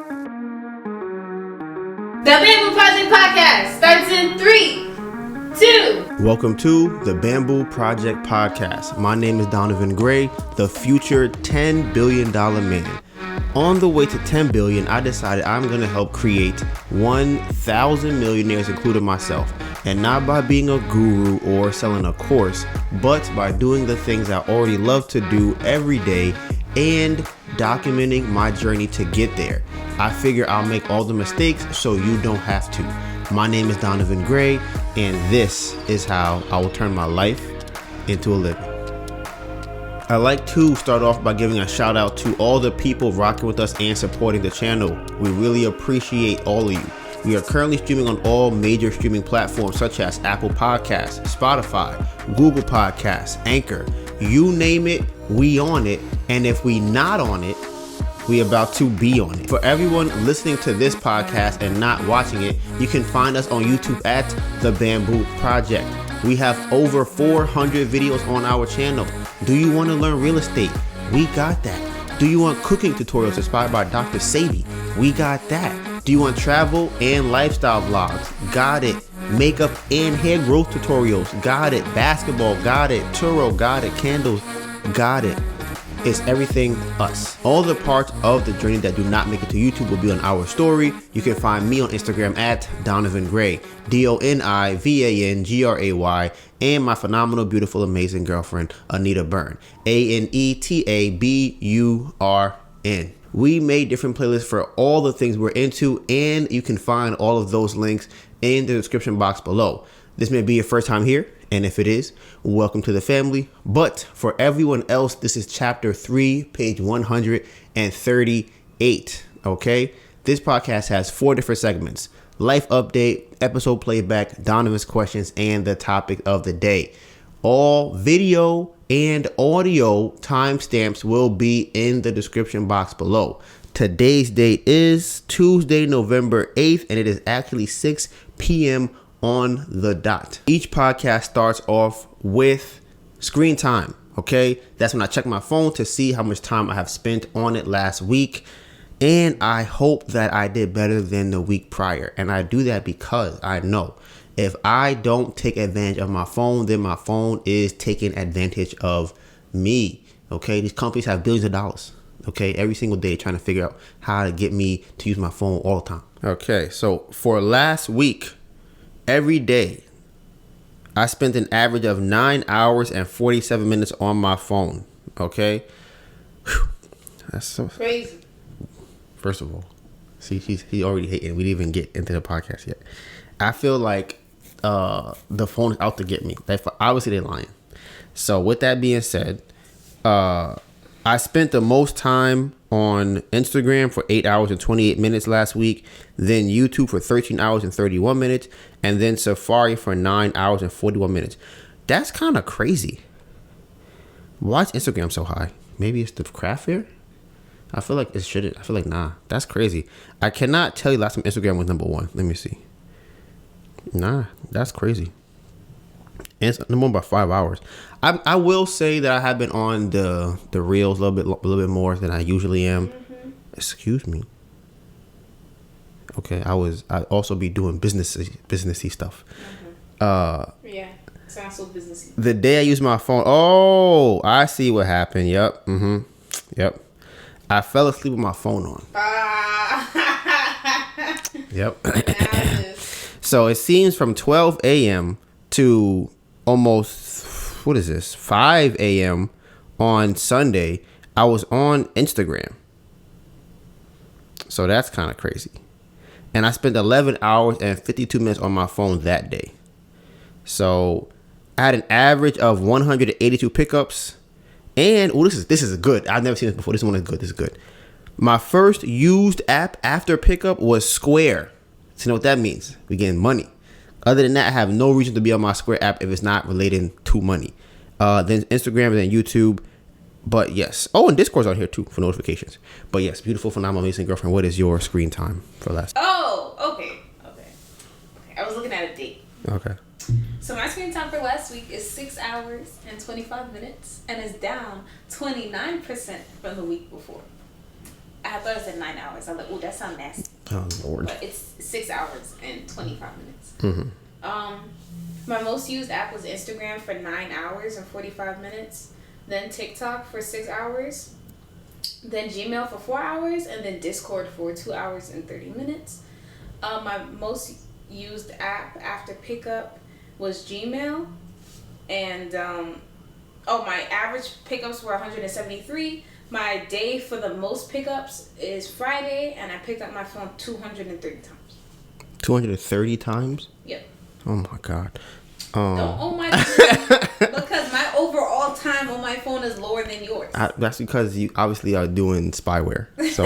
The Bamboo Project podcast starts in 3, 2. Welcome to the Bamboo Project podcast. My name is DonivanG, the future $10 billion man. On the way to 10 billion, I decided I'm going to help create 1,000 millionaires, including myself. And not by being a guru or selling a course, but by doing the things I already love to do every day and documenting my journey to get there. I figure I'll make all the mistakes so you don't have to. My name is DonivanG, and this is how I will turn my life into a living. I'd like to start off by giving a shout out to all the people rocking with us and supporting the channel. We really appreciate all of you. We are currently streaming on all major streaming platforms such as Apple Podcasts, Spotify, Google Podcasts, Anchor. You name it, we on it. And if we not on it, we about to be on it. For everyone listening to this podcast and not watching it, you can find us on YouTube at TheBambooproject. We have over 400 videos on our channel. Do you want to learn real estate? We got that. Do you want cooking tutorials inspired by Dr. Sadie? We got that. Do you want travel and lifestyle vlogs? Got it. Makeup and hair growth tutorials? Got it. Basketball? Got it. Turo? Got it. Candles? Got it. It's everything us. All the parts of the journey that do not make it to YouTube will be on our story. You can find me on Instagram at DonivanG, DonivanGray, and my phenomenal, beautiful, amazing girlfriend, Anita Byrne, ANETABURN. We made different playlists for all the things we're into, and you can find all of those links in the description box below. This may be your first time here, and if it is, welcome to the family. But for everyone else, this is chapter 3, page 138. Okay? This podcast has 4 different segments: life update, episode playback, Donovan's questions, and the topic of the day. All video and audio timestamps will be in the description box below. Today's date is Tuesday, November 8th, and it is actually 6 p.m. on the dot. Each podcast starts off with screen time. Okay, that's when I check my phone to see how much time I have spent on it last week, and I hope that I did better than the week prior. And I do that because I know if I don't take advantage of my phone, then my phone is taking advantage of me. Okay, these companies have billions of dollars. Okay, every single day trying to figure out how to get me to use my phone all the time. Okay, so for last week, every day, I spent an average of 9 hours and 47 minutes on my phone. Okay? Whew. That's so Crazy. First of all, see, he already hating. We didn't even get into the podcast yet. I feel like the phone is out to get me. Obviously, they're lying. So with that being said, I spent the most time on Instagram for 8 hours and 28 minutes last week, then YouTube for 13 hours and 31 minutes, and then Safari for 9 hours and 41 minutes. That's kind of crazy. Why is Instagram so high? Maybe it's the craft fair? I feel like it shouldn't. I feel like, nah, that's crazy. I cannot tell you last time Instagram was number 1. Let me see. Nah, that's crazy. And it's number 1 by 5 hours. I will say that I have been on the reels a little bit more than I usually am. Mm-hmm. Excuse me. Okay, I also be doing businessy stuff. Mm-hmm. Yeah, sounds so businessy. The day I use my phone. Oh, I see what happened. Yep. Mm-hmm. Yep. I fell asleep with my phone on. Yep. So it seems from 12 a.m. to almost, 5 a.m. on Sunday, I was on Instagram. So that's kind of crazy. And I spent 11 hours and 52 minutes on my phone that day. So I had an average of 182 pickups. And this is good. I've never seen this before. This one is good. This is good. My first used app after pickup was Square. So you know what that means? We're getting money. Other than that, I have no reason to be on my Square app if it's not relating to money. Then Instagram, then YouTube. But yes. Oh, and Discord's on here too for notifications. But yes, beautiful, phenomenal, amazing girlfriend. What is your screen time for last? Oh, okay. I was looking at a date. Okay. So my screen time for last week is 6 hours and 25 minutes and is down 29% from the week before. I thought it said 9 hours. I'm like, ooh, that sounds nasty. Oh Lord. But it's 6 hours and 25 minutes. Mm-hmm. My most used app was Instagram for 9 hours and 45 minutes. Then TikTok for 6 hours. Then Gmail for 4 hours. And then Discord for 2 hours and 30 minutes. My most used app after pickup was Gmail. And, my average pickups were 173. My day for the most pickups is Friday, and I picked up my phone 230 times. 230 times? Yep. Oh my God. Don't own my phone because my overall time on my phone is lower than yours. That's because you obviously are doing spyware. So,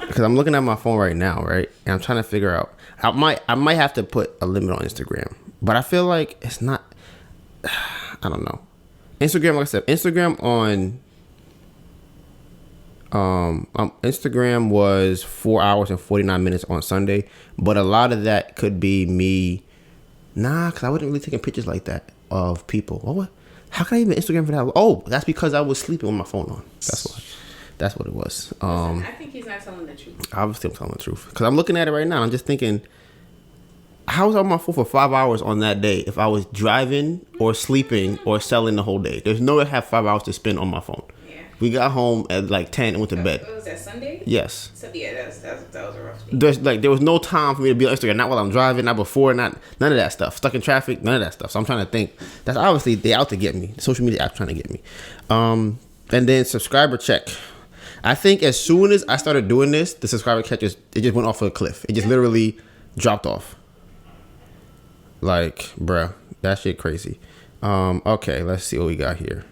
because I'm looking at my phone right now, right, and I'm trying to figure out. I might have to put a limit on Instagram, but I feel like it's not. I don't know. Instagram, like I said, Instagram Instagram was 4 hours and 49 minutes on Sunday, but a lot of that could be me. Because I wasn't really taking pictures like that of people. What? How can I even Instagram for that? Oh, that's because I was sleeping with my phone on. That's why. That's what it was. Listen, I think he's not telling the truth. Obviously, I'm telling the truth. Because I'm looking at it right now. I'm just thinking, how was I on my phone for 5 hours on that day if I was driving or sleeping or selling the whole day? There's no way I have 5 hours to spend on my phone. Yeah. We got home at like 10 and went to bed. Was that Sunday? Yes. So yeah, that was a rough day. There was no time for me to be on Instagram. Not while I'm driving, not before, none of that stuff. Stuck in traffic, none of that stuff. So I'm trying to think. That's obviously they out to get me. Social media apps trying to get me. And then subscriber check. I think as soon as I started doing this, the subscriber check just went off a cliff. It just literally dropped off. Like, bruh, that shit crazy. Okay, let's see what we got here.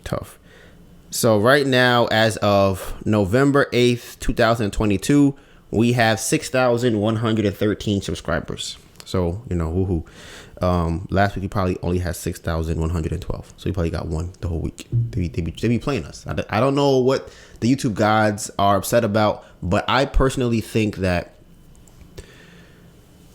Tough. So right now, as of November 8th, 2022, we have 6,113 subscribers. So, woohoo. Last week, we probably only had 6,112. So we probably got one the whole week. They be playing us. I don't know what the YouTube gods are upset about, but I personally think that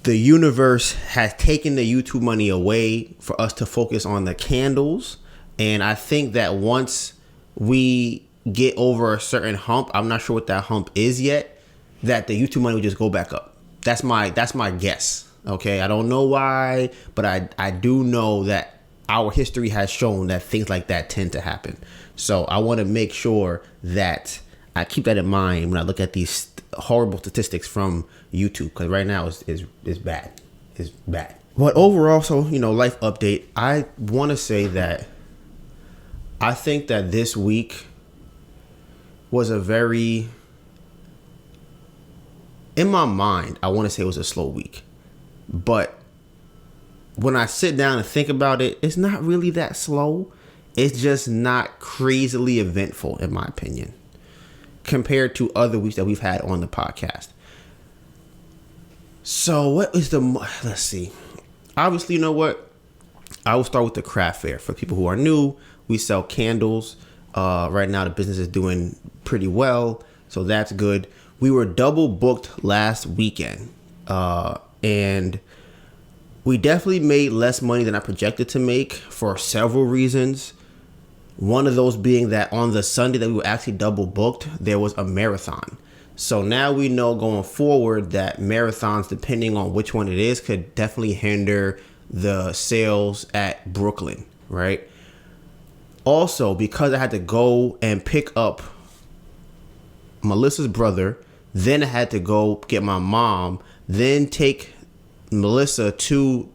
the universe has taken the YouTube money away for us to focus on the candles. And I think that once we get over a certain hump, I'm not sure what that hump is yet, that the YouTube money will just go back up. That's my guess. Okay, I don't know why, but I do know that our history has shown that things like that tend to happen. So I want to make sure that I keep that in mind when I look at these horrible statistics from YouTube, because right now is bad. It's bad. But overall, so life update. I want to say that I think that this week was a very, in my mind, I want to say it was a slow week. But when I sit down and think about it, it's not really that slow. It's just not crazily eventful, in my opinion, compared to other weeks that we've had on the podcast. So what is let's see. Obviously, you know what? I will start with the craft fair. For people who are new, we sell candles. Right now, the business is doing pretty well, so that's good. We were double booked last weekend, and we definitely made less money than I projected to make for several reasons. One of those being that on the Sunday that we were actually double booked, there was a marathon. So now we know going forward that marathons, depending on which one it is, could definitely hinder the sales at Brooklyn, right? Also, because I had to go and pick up Melissa's brother, then I had to go get my mom, then take Melissa to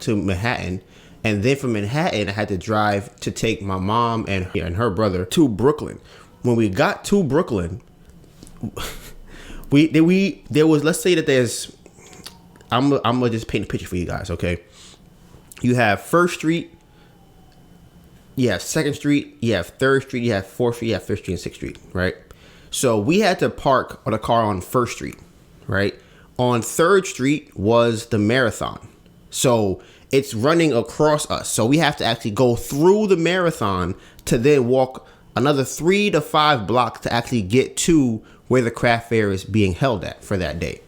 Manhattan, and then from Manhattan I had to drive to take my mom and her brother to Brooklyn. When we got to Brooklyn, there was, let's say that there's, I'm gonna just paint a picture for you guys, okay? You have First Street, you have Second Street, you have Third Street, you have Fourth Street, you have Fifth Street and Sixth Street, right? So we had to park on a car on First Street, right? On Third Street was the marathon. So it's running across us. So we have to actually go through the marathon to then walk another 3 to 5 blocks to actually get to where the craft fair is being held at for that day.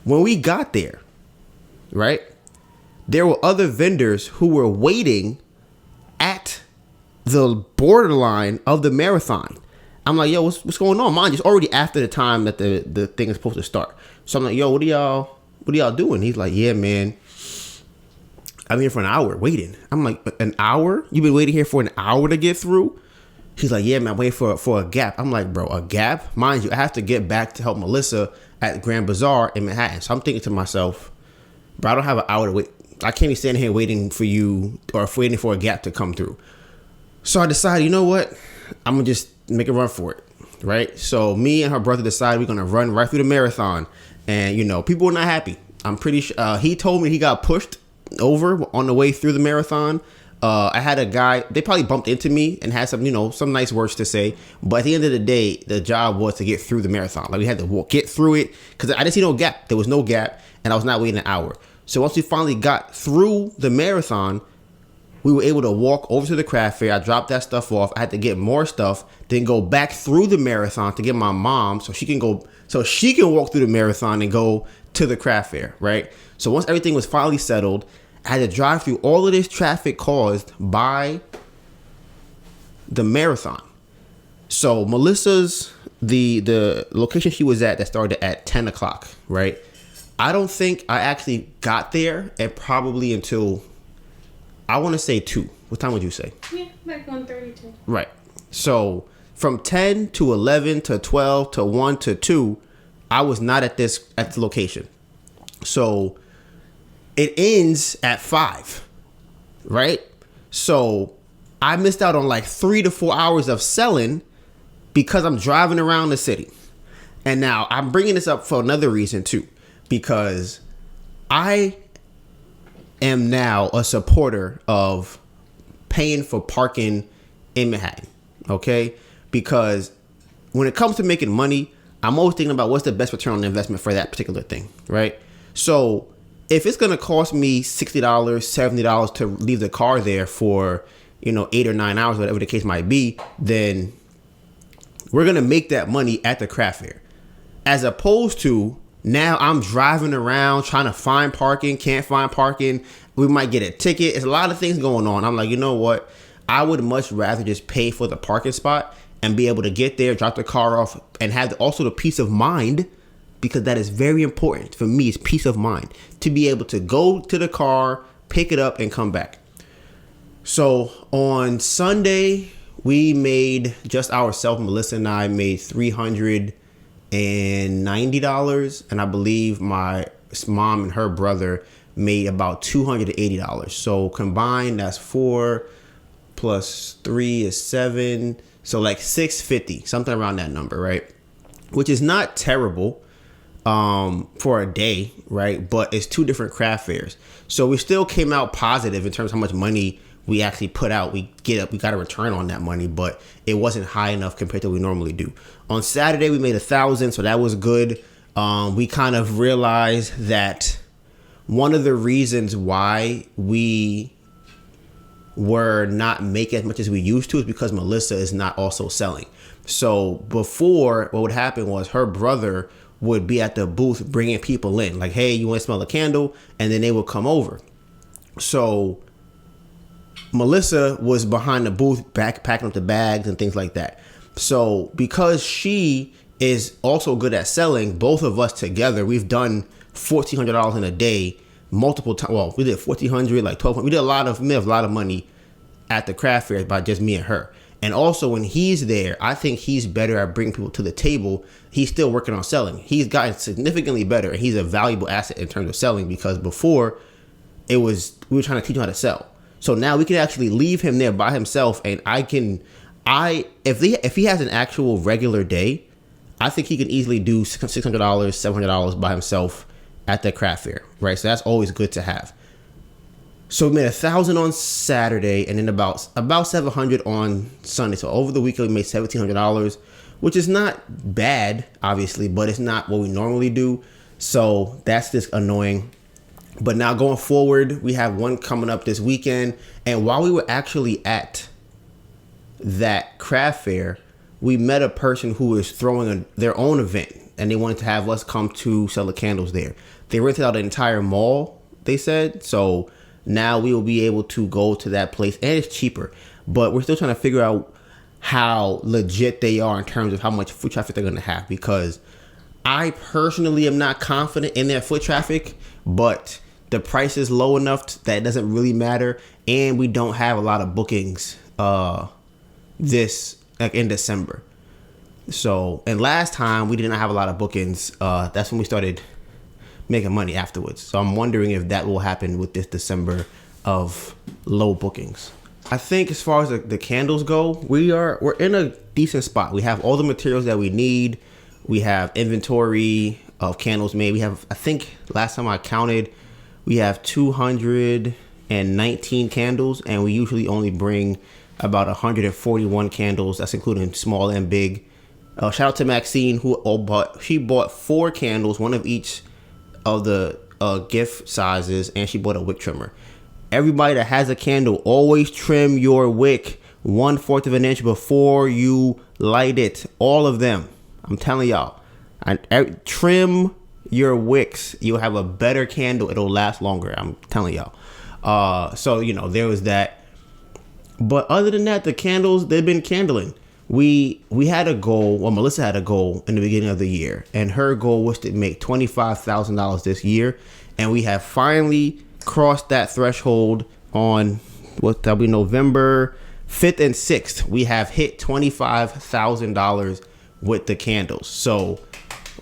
When we got there, right, there were other vendors who were waiting at the borderline of the marathon. I'm like, yo, what's going on? Mind you, it's already after the time that the thing is supposed to start. So I'm like, yo, what are y'all doing? He's like, yeah, man, I'm here for an hour waiting. I'm like, an hour? You've been waiting here for an hour to get through? He's like, yeah, man, I'm waiting for a gap. I'm like, bro, a gap? Mind you, I have to get back to help Melissa at Grand Bazaar in Manhattan. So I'm thinking to myself, bro, I don't have an hour to wait. I can't be standing here waiting for you or waiting for a gap to come through. So I decided, you know what? I'm going to just make a run for it, right? So me and her brother decided we're going to run right through the marathon. And, you know, people were not happy. I'm pretty sure he told me he got pushed over on the way through the marathon. I had a guy, they probably bumped into me and had some, you know, some nice words to say. But at the end of the day, the job was to get through the marathon. Like we had to get through it because I didn't see no gap. There was no gap and I was not waiting an hour. So once we finally got through the marathon, we were able to walk over to the craft fair. I dropped that stuff off. I had to get more stuff, then go back through the marathon to get my mom so she can walk through the marathon and go to the craft fair, right? So once everything was finally settled, I had to drive through all of this traffic caused by the marathon. So Melissa's, the location she was at that started at 10 o'clock, right? I don't think I actually got there at probably until, I want to say 2. What time would you say? Yeah, like 1:32. Right. So from 10 to 11 to 12 to 1 to 2, I was not at the location. So it ends at 5, right? So I missed out on like 3 to 4 hours of selling because I'm driving around the city. And now I'm bringing this up for another reason too, because I am now a supporter of paying for parking in Manhattan, okay? Because when it comes to making money, I'm always thinking about what's the best return on investment for that particular thing, right? So if it's going to cost me $60, $70 to leave the car there for, 8 or 9 hours, whatever the case might be, then we're going to make that money at the craft fair. As opposed to now I'm driving around trying to find parking, can't find parking. We might get a ticket. It's a lot of things going on. I'm like, you know what? I would much rather just pay for the parking spot and be able to get there, drop the car off, and have also the peace of mind, because that is very important for me. It's peace of mind to be able to go to the car, pick it up, and come back. So on Sunday, we made just ourselves, Melissa and I made $390, and I believe my mom and her brother made about $280. So combined, that's 4 plus 3 is 7. So like $650, something around that number, right? Which is not terrible for a day, right? But it's 2 different craft fairs. So we still came out positive in terms of how much money we actually put out. We got a return on that money, but it wasn't high enough compared to what we normally do. On Saturday, we made $1,000, so that was good. We kind of realized that one of the reasons why we were not making as much as we used to is because Melissa is not also selling. So before, what would happen was her brother would be at the booth bringing people in, like, hey, you want to smell a candle? And then they would come over. So Melissa was behind the booth, packing up the bags and things like that. So because she is also good at selling, both of us together, we've done $1,400 in a day multiple times. Well, we did $1,400, like $1,200. We made a lot of money at the craft fair by just me and her. And also when he's there, I think he's better at bringing people to the table. He's still working on selling. He's gotten significantly better, and he's a valuable asset in terms of selling, because before we were trying to teach him how to sell. So now we can actually leave him there by himself, and if he has an actual regular day, I think he can easily do $600, $700 by himself at the craft fair, right? So that's always good to have. So we made $1,000 on Saturday, and then about $700 on Sunday. So over the weekend we made $1,700, which is not bad, obviously, but it's not what we normally do. So that's just annoying. But now going forward, we have one coming up this weekend. And while we were actually at that craft fair, we met a person who was throwing their own event, and they wanted to have us come to sell the candles there. They rented out an entire mall, they said. So now we will be able to go to that place, and it's cheaper. But we're still trying to figure out how legit they are in terms of how much foot traffic they're going to have, because I personally am not confident in their foot traffic, but the price is low enough that it doesn't really matter, and we don't have a lot of bookings in December. So, and last time we did not have a lot of bookings. That's when we started making money afterwards. So I'm wondering if that will happen with this December of low bookings. I think as far as the candles go, we're in a decent spot. We have all the materials that we need. We have inventory of candles made. We have, I think last time I counted, we have 219 candles, and we usually only bring about 141 candles. That's including small and big. Shout out to Maxine, she bought 4 candles, one of each of the gift sizes, and she bought a wick trimmer. Everybody that has a candle, always trim your wick 1/4 of an inch before you light it. All of them. I'm telling y'all. Trim your wicks. You'll have a better candle. It'll last longer. I'm telling y'all. So, there was that. But other than that, the candles, they've been candling. We had a goal. Well, Melissa had a goal in the beginning of the year, and her goal was to make $25,000 this year. And we have finally crossed that threshold on that'll be November 5th and 6th. We have hit $25,000 with the candles. So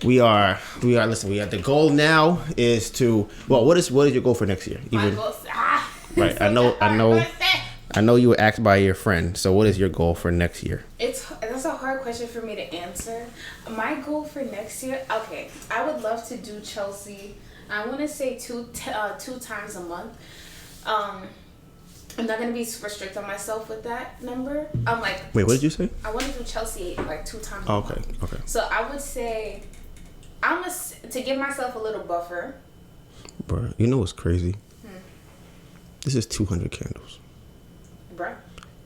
we are the goal now is to, what is your goal for next year? My goal, right. I know you were asked by your friend. So what is your goal for next year? That's a hard question for me to answer. My goal for next year, okay, I would love to do Chelsea. I want to say two times a month. I'm not gonna be super strict on myself with that number. I'm like, wait, what did you say? I want to do Chelsea like 2 times a month. Okay. So I would say to give myself a little buffer. Bro, you know what's crazy? This is 200 candles. Bruh.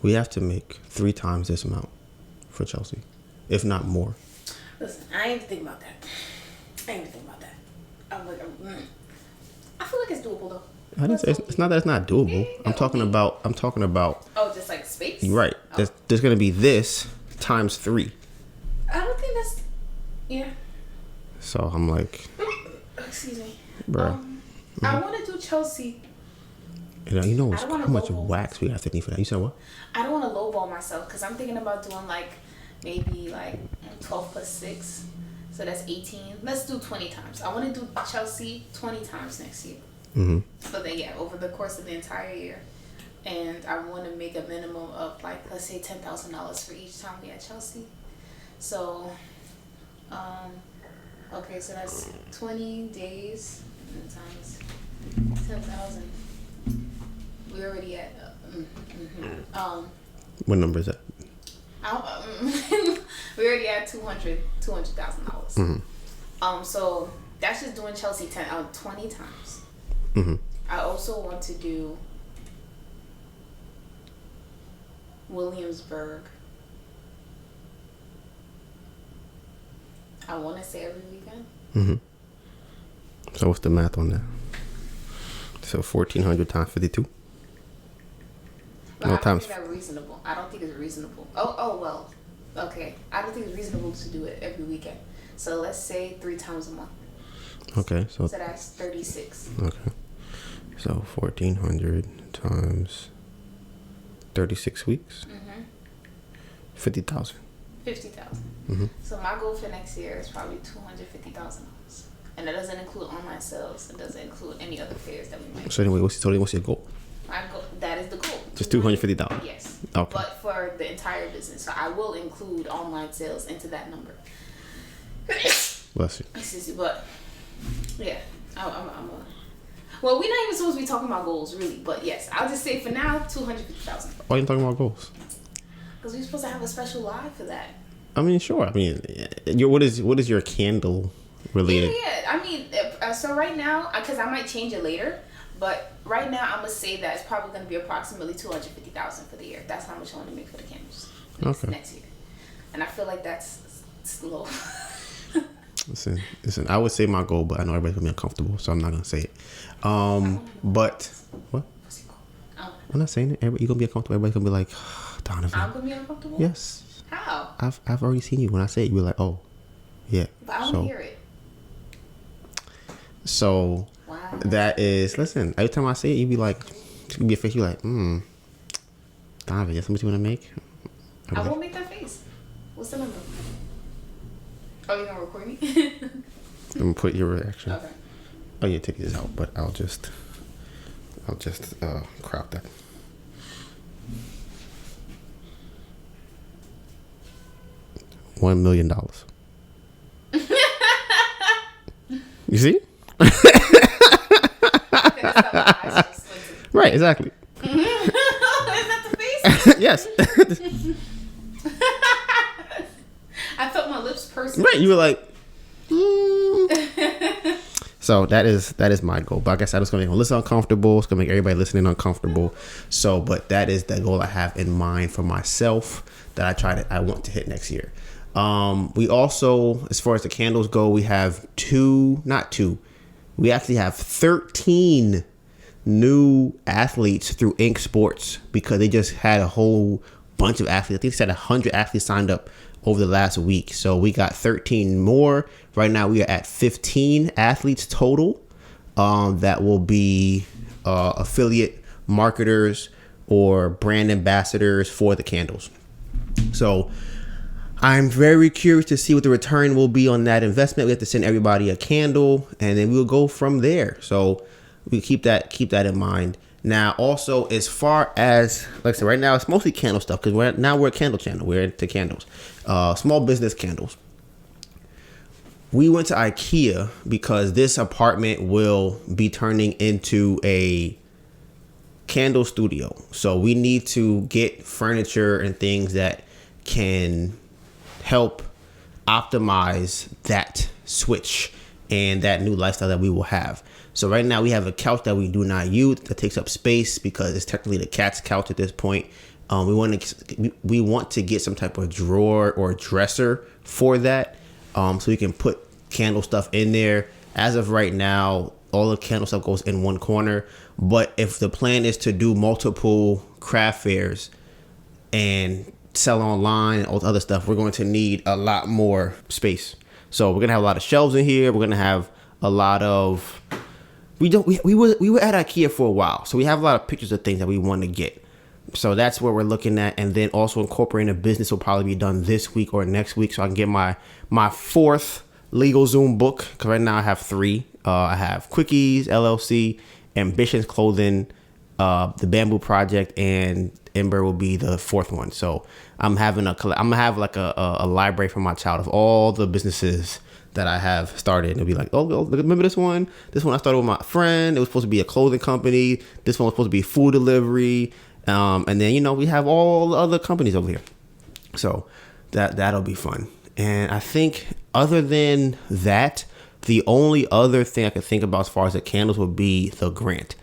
We have to make 3 times this amount for Chelsea, if not more. Listen, I ain't even think about that. I'm like, I feel like it's doable though. I didn't say it's not that it's not doable. I'm talking about. Oh, just like space. Right. Oh. There's gonna be this times 3. I don't think that's. Yeah. So I'm like. Excuse me. Bro. I want to do Chelsea. You know how much wax we have to need for that? You said what? I don't want to lowball myself because I'm thinking about doing maybe 12 plus 6. So that's 18. Let's do 20 times. I want to do Chelsea 20 times next year. Mm-hmm. So then, over the course of the entire year. And I want to make a minimum of let's say $10,000 for each time we at Chelsea. So, okay, so that's 20 days times 10,000. We're already at, what number is that? We already at $200,000. Mm-hmm. So that's just doing Chelsea 20 times. Mm-hmm. I also want to do Williamsburg. I want to say every weekend. Mm-hmm. So what's the math on that? So 1,400 times 52. But I don't think that's reasonable. I don't think it's reasonable. Oh well. Okay. I don't think it's reasonable to do it every weekend. So let's say 3 times a month. Okay. So that's 36. Okay. So 1,400 times 36 weeks. Mm-hmm. 50,000. 50,000. Mm-hmm. So my goal for next year is probably $250,000. And that doesn't include online sales. It doesn't include any other fairs that we might. So anyway, what's your goal? My goal, that is the goal. Just $250,000. Yes. Okay. But for the entire business, so I will include online sales into that number. Bless you. Excuse me, but yeah, well, we're not even supposed to be talking about goals, really. But yes, I'll just say for now, $250,000. Why are you talking about goals? Because we're supposed to have a special live for that. I mean, sure. I mean, what is your candle related? Yeah. I mean, so right now, because I might change it later, but right now I'm gonna say that it's probably gonna be approximately $250,000 for the year. That's how much I want to make for the candles next year, and I feel like that's low. Listen. I would say my goal, but I know everybody's gonna be uncomfortable, so I'm not gonna say it. But what? I'm not saying it. You're gonna be uncomfortable. Everybody's gonna be like, Donovan. I'm gonna be uncomfortable? Yes. How? I've already seen you. When I say it, you were like, oh, yeah. But I want to hear it. So, wow. That is, listen, every time I say it, you be like, you be a face, you like, Donovan, that's what you want to make? I won't make that face. What's the number? Oh, you gonna record me? I'm gonna put your reaction. Okay. Oh yeah, take this out, but I'll just crop that. $1 million. You see? Right, exactly. Is that the face? Yes. I felt my lips pursing. Right, you were like. So that is my goal. But like I said, it's gonna make me listen uncomfortable. It's gonna make everybody listening uncomfortable. So, but that is the goal I have in mind for myself that I want to hit next year. We also, as far as the candles go, we have we actually have 13 new athletes through Ink Sports because they just had a whole bunch of athletes. I think they said 100 athletes signed up over the last week. So we got 13 more. Right now we are at 15 athletes total that will be affiliate marketers or brand ambassadors for the candles. So I'm very curious to see what the return will be on that investment. We have to send everybody a candle and then we'll go from there. So we keep that in mind. Now, also, as far as, like I said, right now, it's mostly candle stuff because we're a candle channel. We're into candles, small business candles. We went to IKEA because this apartment will be turning into a candle studio. So we need to get furniture and things that can help optimize that switch and that new lifestyle that we will have. So right now we have a couch that we do not use that takes up space because it's technically the cat's couch at this point. We want to get some type of drawer or dresser for that, so we can put candle stuff in there. As of right now, all the candle stuff goes in one corner. But if the plan is to do multiple craft fairs and sell online and all the other stuff, we're going to need a lot more space. So we're gonna have a lot of shelves in here. We're gonna have a lot of. We were at IKEA for a while, so we have a lot of pictures of things that we want to get. So that's what we're looking at, and then also incorporating a business will probably be done this week or next week, so I can get my fourth LegalZoom book. Because right now I have 3. I have Quickies LLC, Ambitions Clothing, the Bamboo Project, and Ember will be the 4th one. So I'm gonna have like a library for my child of all the businesses that I have started. And it'll be like, oh, remember this one? This one I started with my friend. It was supposed to be a clothing company. This one was supposed to be food delivery. And then, we have all the other companies over here. So that'll be fun. And I think other than that, the only other thing I could think about as far as the candles would be the grant.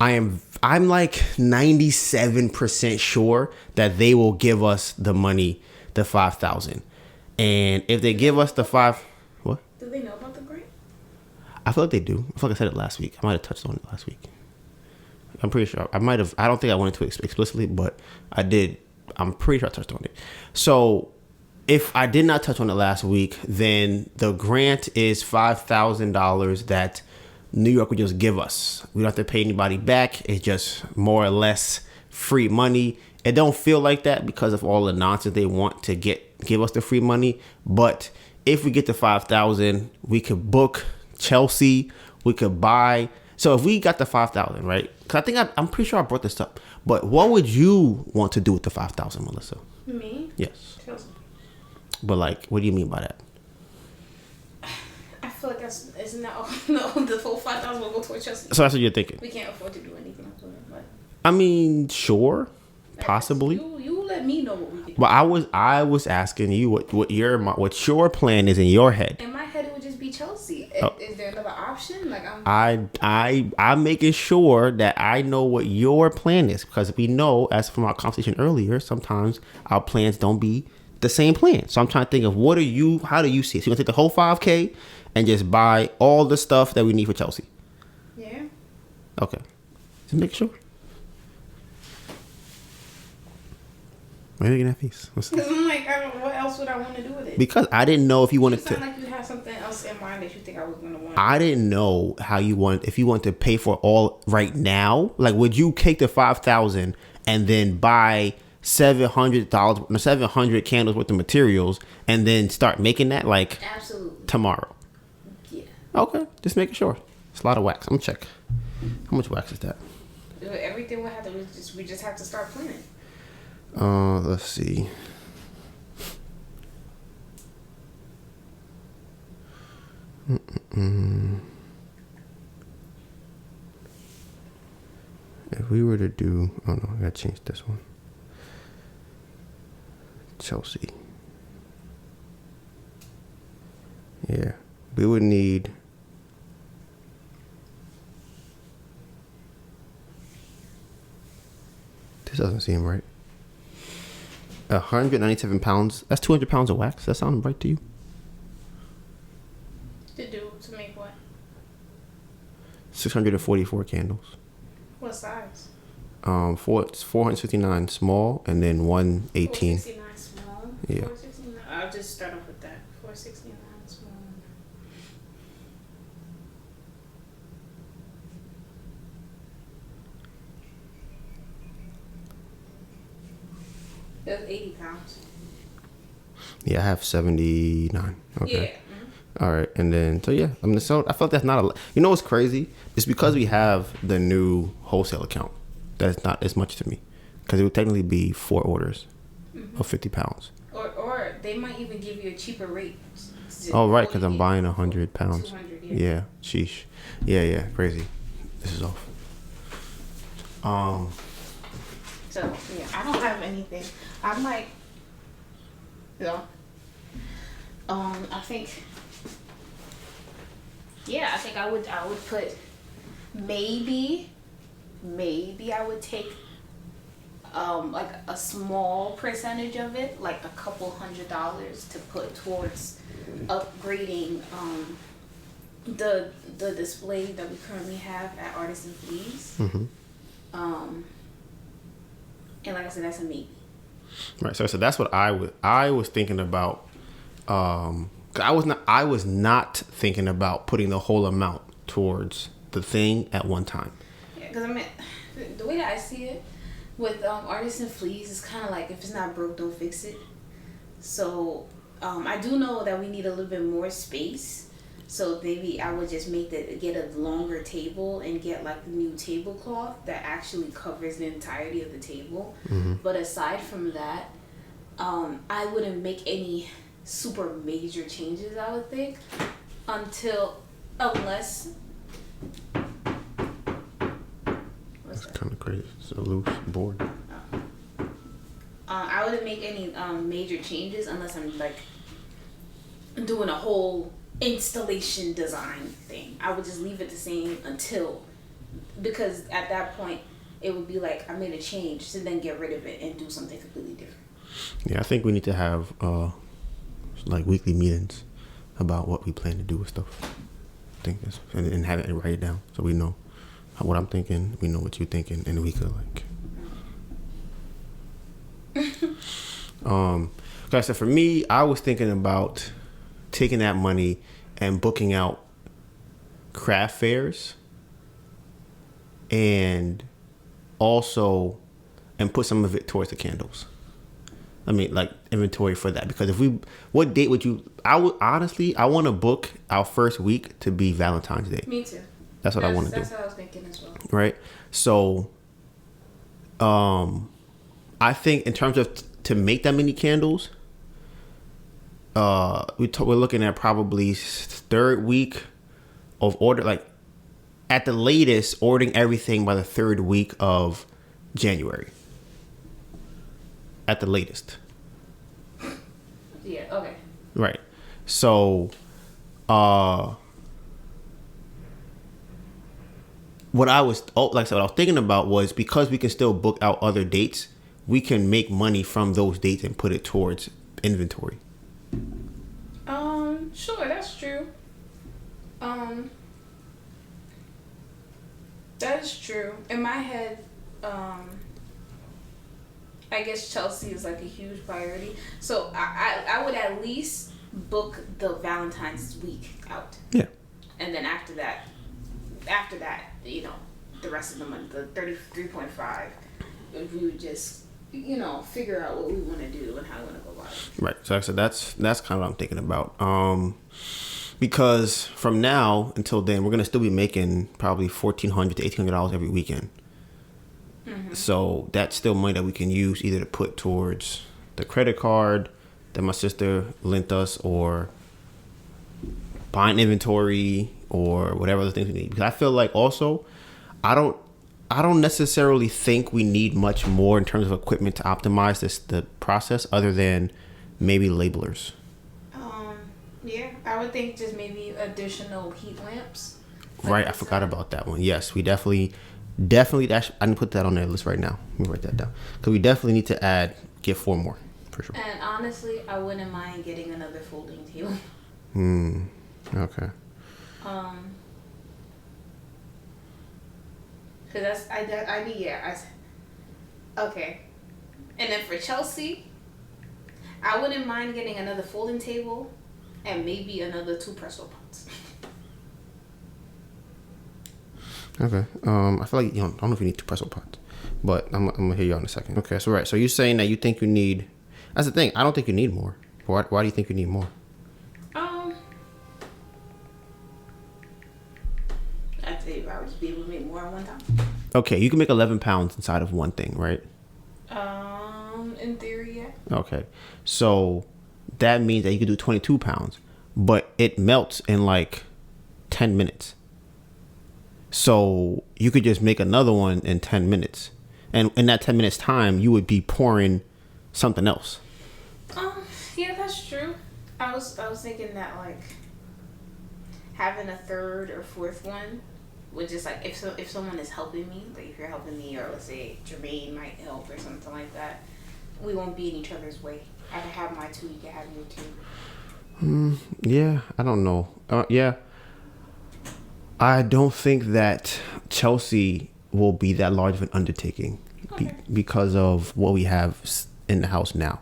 I'm like 97% sure that they will give us the money, the $5,000. And if they give us the what? Do they know about the grant? I feel like they do. I feel like I said it last week. I might have touched on it last week. I'm pretty sure. I might have. I don't think I went into it explicitly, but I did. I'm pretty sure I touched on it. So if I did not touch on it last week, then the grant is $5,000 that New York would just give us. We don't have to pay anybody back. It's just more or less free money. It don't feel like that because of all the nonsense they want to give us the free money. But if we get the $5,000, we could book Chelsea. We could buy. So if we got the $5,000, right? Because I think I'm pretty sure I brought this up. But what would you want to do with the $5,000, Melissa? Me? Yes. Chelsea. But like, what do you mean by that? I feel like isn't that all? No, the full $5,000 will go towards Chelsea. So that's what you're thinking. We can't afford to do anything else with it, but I mean, sure, possibly. You let me know what we can do. But I was asking you what your plan is in your head. In my head, it would just be Chelsea. Is there another option? Like I'm making sure that I know what your plan is, because we know, as from our conversation earlier, sometimes our plans don't be the same plan. So I'm trying to think of how do you see it? So you're gonna take the whole $5,000 and just buy all the stuff that we need for Chelsea? Yeah. Okay. Just make sure. Why are you making that face? Because I'm like, what else would I want to do with it? Because I didn't know if you wanted to. You sound like you have something else in mind that you think I was going to want. I didn't know how you want, if you want to pay for all right now. Like, would you take the $5,000 and then buy $700 candles worth of materials and then start making that like absolutely tomorrow? Yeah. Okay, just making sure. It's a lot of wax. I'm gonna check. How much wax is that? Everything we have to. We just have to start planning. Let's see. If we were to do, oh no, I gotta change this one. Chelsea. Yeah, we would need. This doesn't seem right. 197 pounds. That's 200 pounds of wax. That sound right to you? To make what? 644 candles. What size? It's 469 small and then 118. 469 small. Yeah. 469. I'll just start off with that. 469 small. That's 80 pounds. Yeah, I have 79. Okay. Yeah. All right, and then so yeah, I mean, so I felt that's not a. You know what's crazy? It's because we have the new wholesale account. That's not as much to me, because it would technically be 4 orders of 50 pounds. Or they might even give you a cheaper rate. Oh right, because I'm buying 100 pounds. 200, yeah. Sheesh. Yeah, crazy. This is off. So yeah, I don't have anything. I might. Yeah. I think. Yeah, I think I would put maybe I would take like a small percentage of it, like a couple $100 to put towards upgrading the display that we currently have at Artisan Fleas. Mm-hmm. And like I said, that's a maybe. Right. So that's what I was thinking about. I was not thinking about putting the whole amount towards the thing at one time. Yeah, because I mean, the way that I see it with Artisan Fleas is kind of like, if it's not broke, don't fix it. So I do know that we need a little bit more space. So maybe I would just get a longer table and get like the new tablecloth that actually covers the entirety of the table. Mm-hmm. But aside from that, I wouldn't make any super major changes, I would think, unless that's kind of crazy. It's a loose board. I wouldn't make any major changes unless I'm like doing a whole installation design thing. I would just leave it the same because at that point it would be like I made a change to then get rid of it and do something completely different. Yeah, I think we need to have like weekly meetings about what we plan to do with stuff. I think that's, and have it and write it down so we know what I'm thinking, we know what you're thinking, and we could like like I said, for me, I was thinking about taking that money and booking out craft fairs and put some of it towards the candles. I mean, like inventory for that, because what date would you? I want to book our first week to be Valentine's Day. Me too. That's what I want to do. That's what I was thinking as well. Right. So, I think in terms of to make that many candles, we're looking at probably third week of order, like at the latest, ordering everything by the third week of January. At the latest. Yeah, okay. Right. So, what I was thinking about was, because we can still book out other dates, we can make money from those dates and put it towards inventory. Sure, that's true. That is true. In my head, I guess Chelsea is like a huge priority. So I would at least book the Valentine's week out. Yeah. And then after that, you know, the rest of the month, the 33.5, we would just, you know, figure out what we want to do and how we want to go about it. Right. So like I said, that's kind of what I'm thinking about. Because from now until then, we're gonna still be making probably $1,400 to $1,800 every weekend. Mm-hmm. So that's still money that we can use either to put towards the credit card that my sister lent us, or buying inventory, or whatever other things we need. Because I feel like also, I don't necessarily think we need much more in terms of equipment to optimize the process, other than maybe labelers. Yeah, I would think just maybe additional heat lamps. Right, I forgot about that one. Yes, we definitely. I didn't put that on their list right now. Let me write that down, because we definitely need to get 4 more for sure. And honestly, I wouldn't mind getting another folding table. Okay. Cause okay. And then for Chelsea, I wouldn't mind getting another folding table and maybe another 2 Presto pots. Okay. I feel like, I don't know if you need 2 Presto pots, but I'm gonna hear you out in a second. Okay. So right. So you're saying that you think you need. That's the thing. I don't think you need more. Why do you think you need more? I'd say if I would be able to make more at one time. Okay, you can make 11 pounds inside of one thing, right? In theory, yeah. Okay, so that means that you could do 22 pounds, but it melts in like 10 minutes. So you could just make another one in 10 minutes. And in that 10 minutes time, you would be pouring something else. Yeah, that's true. I was thinking that like having a 3rd or 4th one would just like, if someone is helping me, like if you're helping me, or let's say Jermaine might help or something like that, we won't be in each other's way. I can have my 2, you can have your 2. Yeah, I don't know. Yeah. I don't think that Chelsea will be that large of an undertaking. Okay. Because of what we have in the house now.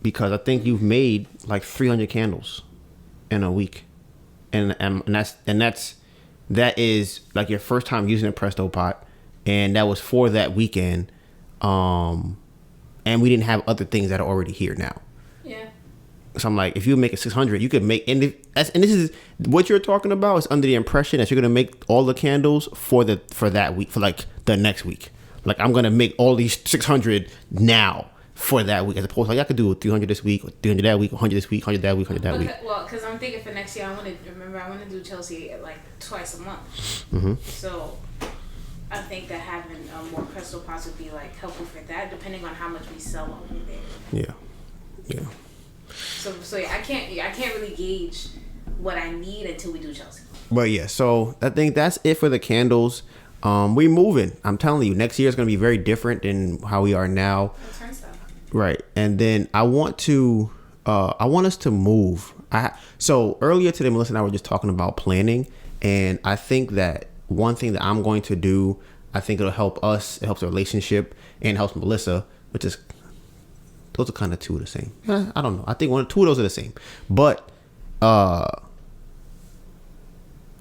Because I think you've made like 300 candles in a week, and that is like your first time using a Presto pot, and that was for that weekend. And we didn't have other things that are already here now. Yeah. So I'm like, if you make it 600, you could make, and this is what you're talking about, is under the impression that you're gonna make all the candles for that week, for like the next week. Like, I'm gonna make all these 600 now for that week, as opposed to like I could do 300 this week, or 300 that week, 100 this week, 100 that week, 100 that week. Well, because I'm thinking for next year, I want to do Chelsea like twice a month. Mm-hmm. So I think that having more Presto pots would be like helpful for that, depending on how much we sell over there. Yeah. So yeah, I can't really gauge what I need until we do Chelsea. But yeah, so I think that's it for the candles. We moving. I'm telling you, next year is gonna be very different than how we are now. Right, and then I want us to move. So earlier today, Melissa and I were just talking about planning, and I think that one thing that I'm going to do, I think it'll help us, it helps the relationship, and helps Melissa, which is, those are kind of 2 of the same. I don't know. I think 2 of those are the same. But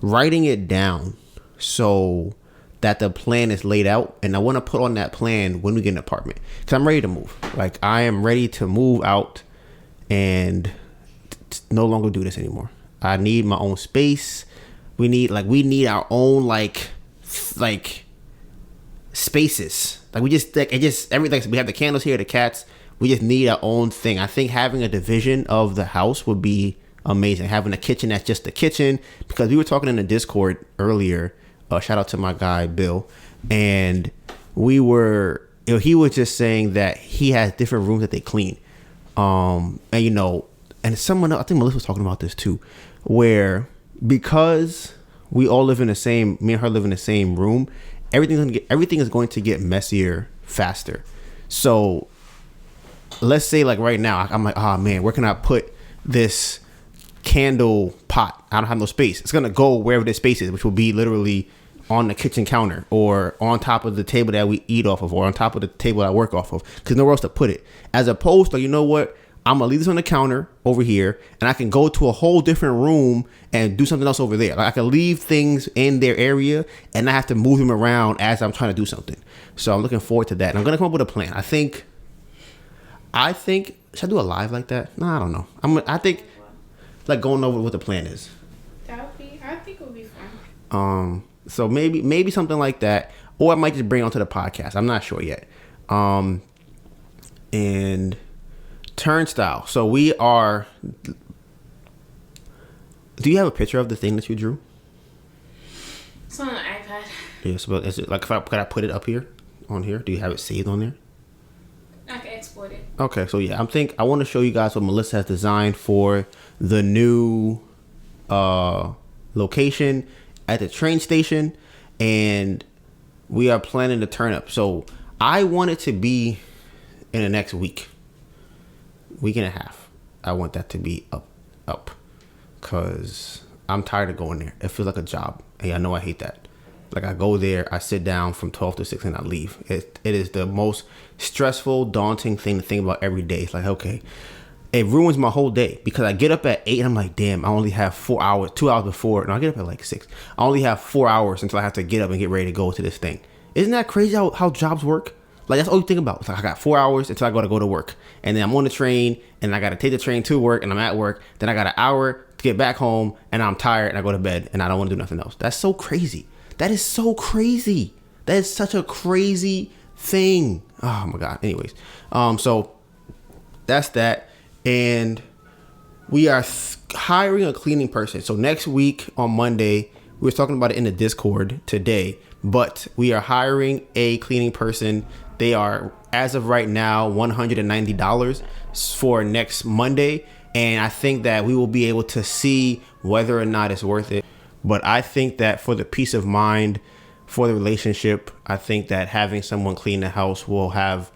writing it down so that the plan is laid out, and I want to put on that plan when we get an apartment, because I'm ready to move. Like, I am ready to move out and no longer do this anymore. I need my own space. We need our own like spaces. Like, we just like, it just everything. We have the candles here, the cats. We just need our own thing. I think having a division of the house would be amazing. Having a kitchen that's just the kitchen, because we were talking in the Discord earlier. Shout out to my guy Bill, and he was just saying that he has different rooms that they clean, and someone else, I think Melissa was talking about this too, where because we all live in the same, me and her live in the same room, everything is going to get messier faster. So let's say like right now, I'm like, oh man, where can I put this candle pot? I don't have no space. It's gonna go wherever the space is, which will be literally on the kitchen counter or on top of the table that we eat off of or on top of the table I work off of because nowhere else to put it. As opposed to, you know what? I'm going to leave this on the counter over here and I can go to a whole different room and do something else over there. Like I can leave things in their area and not have to move them around as I'm trying to do something. So I'm looking forward to that. And I'm going to come up with a plan. I think, should I do a live like that? No, I don't know. I think like going over what the plan is. I think it would be fun. So maybe something like that. Or I might just bring it onto the podcast. I'm not sure yet. And turnstile. So we are. Do you have a picture of the thing that you drew? It's on an iPad. Yes, but is it like could I put it up here on here? Do you have it saved on there? I can export it. Okay, so yeah, I want to show you guys what Melissa has designed for the new location at the train station, and we are planning to turn up. So I want it to be in the next week and a half. I want that to be up because I'm tired of going there. It feels like a job, and I know I hate that. Like I go there, I sit down from 12 to 6 and I leave. It is the most stressful, daunting thing to think about every day. It's like, okay, it ruins my whole day because I get up at 8 and I'm like, damn, I only have 4 hours, 2 hours before. And I get up at like 6. I only have 4 hours until I have to get up and get ready to go to this thing. Isn't that crazy how jobs work? Like that's all you think about. It's like I got 4 hours until I got to go to work. And then I'm on the train and I got to take the train to work and I'm at work. Then I got an hour to get back home and I'm tired and I go to bed and I don't want to do nothing else. That's so crazy. That is so crazy. That is such a crazy thing. Oh my God. Anyways, so that's that. And we are hiring a cleaning person. So next week on Monday, we were talking about it in the Discord today, but we are hiring a cleaning person. They are, as of right now, $190 for next Monday. And I think that we will be able to see whether or not it's worth it. But I think that for the peace of mind, for the relationship, I think that having someone clean the house will have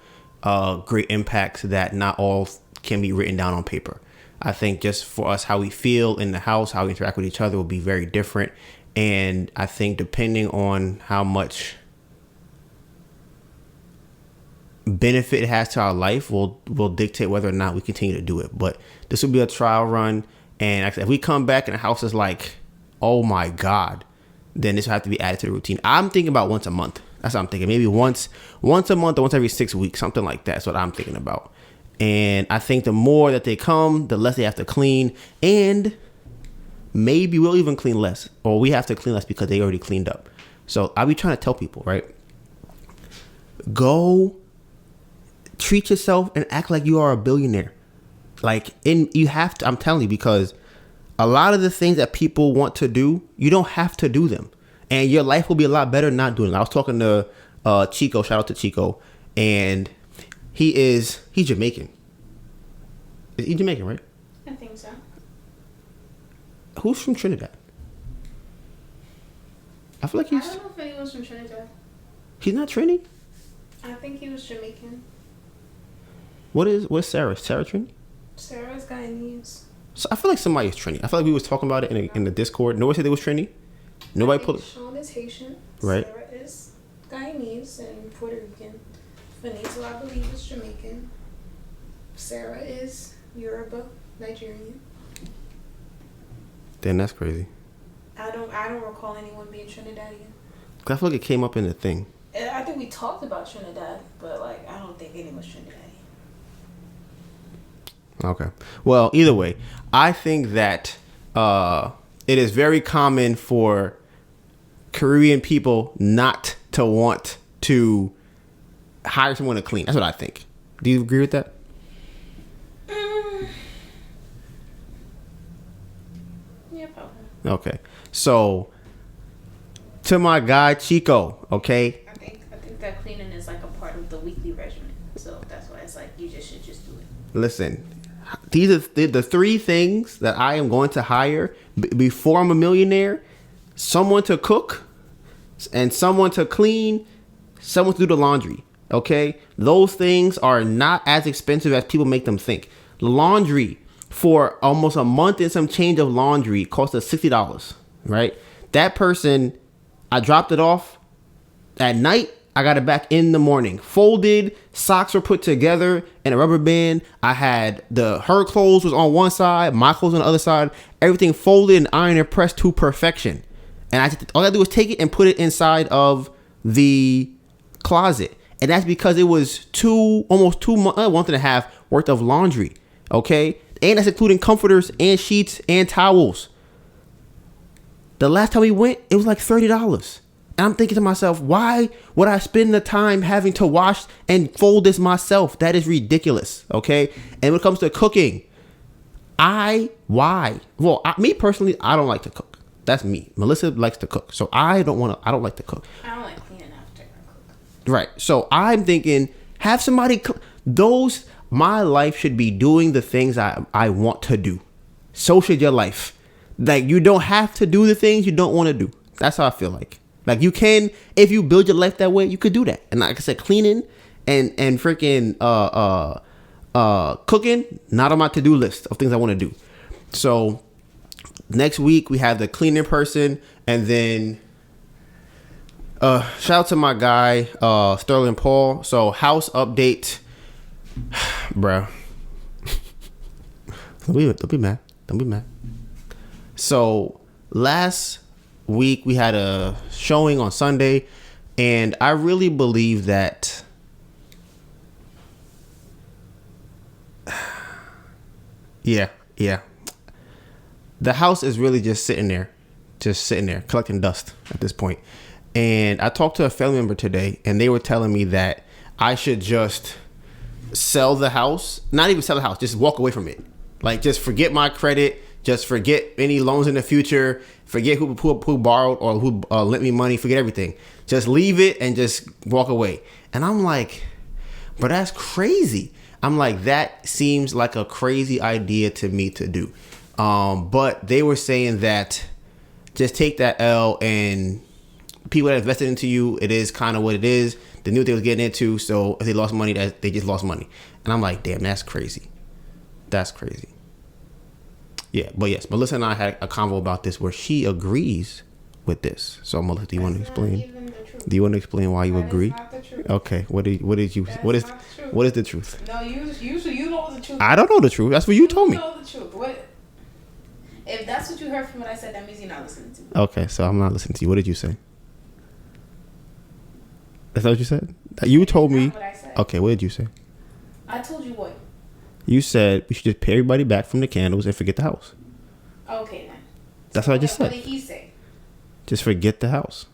great impacts that not all can be written down on paper. I think just for us, how we feel in the house, how we interact with each other will be very different. And I think depending on how much benefit it has to our life will dictate whether or not we continue to do it. But this will be a trial run. And like I said, if we come back and the house is like, oh my God, then this will have to be added to the routine. I'm thinking about once a month. That's what I'm thinking. Maybe once a month or once every 6 weeks, something like that. That's what I'm thinking about. And I think the more that they come, the less they have to clean. And maybe we'll even clean less. Or we have to clean less because they already cleaned up. So I'll be trying to tell people, right? Go treat yourself and act like you are a billionaire. You have to, I'm telling you, because a lot of the things that people want to do, you don't have to do them. And your life will be a lot better not doing them. I was talking to Chico, shout out to Chico, and he's Jamaican. Is he Jamaican, right? I think so. Who's from Trinidad? I feel like I don't know if anyone's from Trinidad. He's not Trini? I think he was Jamaican. What's Sarah? Sarah Trini? Sarah's Guyanese. So I feel like somebody is Trini. I feel like we was talking about it in the Discord. Nobody said they was Trini. Nobody put. Sean is Haitian. Right. Sarah is Guyanese and Puerto Rican. Benito, I believe, is Jamaican. Sarah is Yoruba, Nigerian. Damn, that's crazy. I don't recall anyone being Trinidadian. I feel like it came up in the thing. I think we talked about Trinidad, but I don't think anyone's Trinidadian. Okay. Well, either way, I think that it is very common for Caribbean people not to want to hire someone to clean. That's what I think. Do you agree with that? Yeah, probably. Okay. So, to my guy Chico, okay? I think that cleaning is like a part of the weekly regimen. So that's why it's like you should just do it. Listen, these are the three things that I am going to hire before I'm a millionaire. Someone to cook, and someone to clean, someone to do the laundry. Okay? Those things are not as expensive as people make them think. Laundry for almost a month and some change of laundry costs us $60, right? That person I dropped it off at night. I got it back in the morning. Folded, socks were put together in a rubber band. I had her clothes was on one side, my clothes on the other side. Everything folded and ironed and pressed to perfection. And all I had to do was take it and put it inside of the closet. And that's because it was almost 2 months, a month and a half worth of laundry. Okay? And that's including comforters and sheets and towels. The last time we went, it was like $30. And I'm thinking to myself, why would I spend the time having to wash and fold this myself? That is ridiculous. Okay? And when it comes to cooking, me personally, I don't like to cook. That's me. Melissa likes to cook. So I don't like to cook. I don't like cleaning after I cook. Right. So I'm thinking, have somebody my life should be doing the things I want to do. So should your life. Like, you don't have to do the things you don't want to do. That's how I feel like. Like, you can, if you build your life that way, you could do that. And like I said, cleaning and freaking cooking, not on my to-do list of things I want to do. So next week we have the cleaning person, and then shout out to my guy Sterling Paul. So house update, bro. Don't be mad. So last week we had a showing on Sunday, and I really believe that yeah, the house is really just sitting there collecting dust at this point. And I talked to a family member today, and they were telling me that I should just sell the house, not even sell the house, just walk away from it. Like, just forget my credit, just forget any loans in the future, forget who borrowed or who lent me money, forget everything. Just leave it and just walk away. And I'm like, but that's crazy. I'm like, that seems like a crazy idea to me to do. But they were saying that just take that L, and people that invested into you, it is kind of what it is. They knew what they was getting into, so if they lost money, they just lost money. And I'm like, damn, that's crazy. That's crazy. Yeah, but yes, Melissa and I had a convo about this where she agrees with this. So Melissa, do you want to explain? Do you want to explain why you agree? Not the truth. Okay, what is the truth? No, you know the truth. I don't know the truth. That's what you told me. You know the truth. If that's what you heard from what I said, that means you're not listening to me. Okay, so I'm not listening to you. What did you say? That's what you said? You told me. What I said. Okay, what did you say? I told you what? You said we should just pay everybody back from the candles and forget the house. Okay, then. That's what I just said. What did he say? Just forget the house.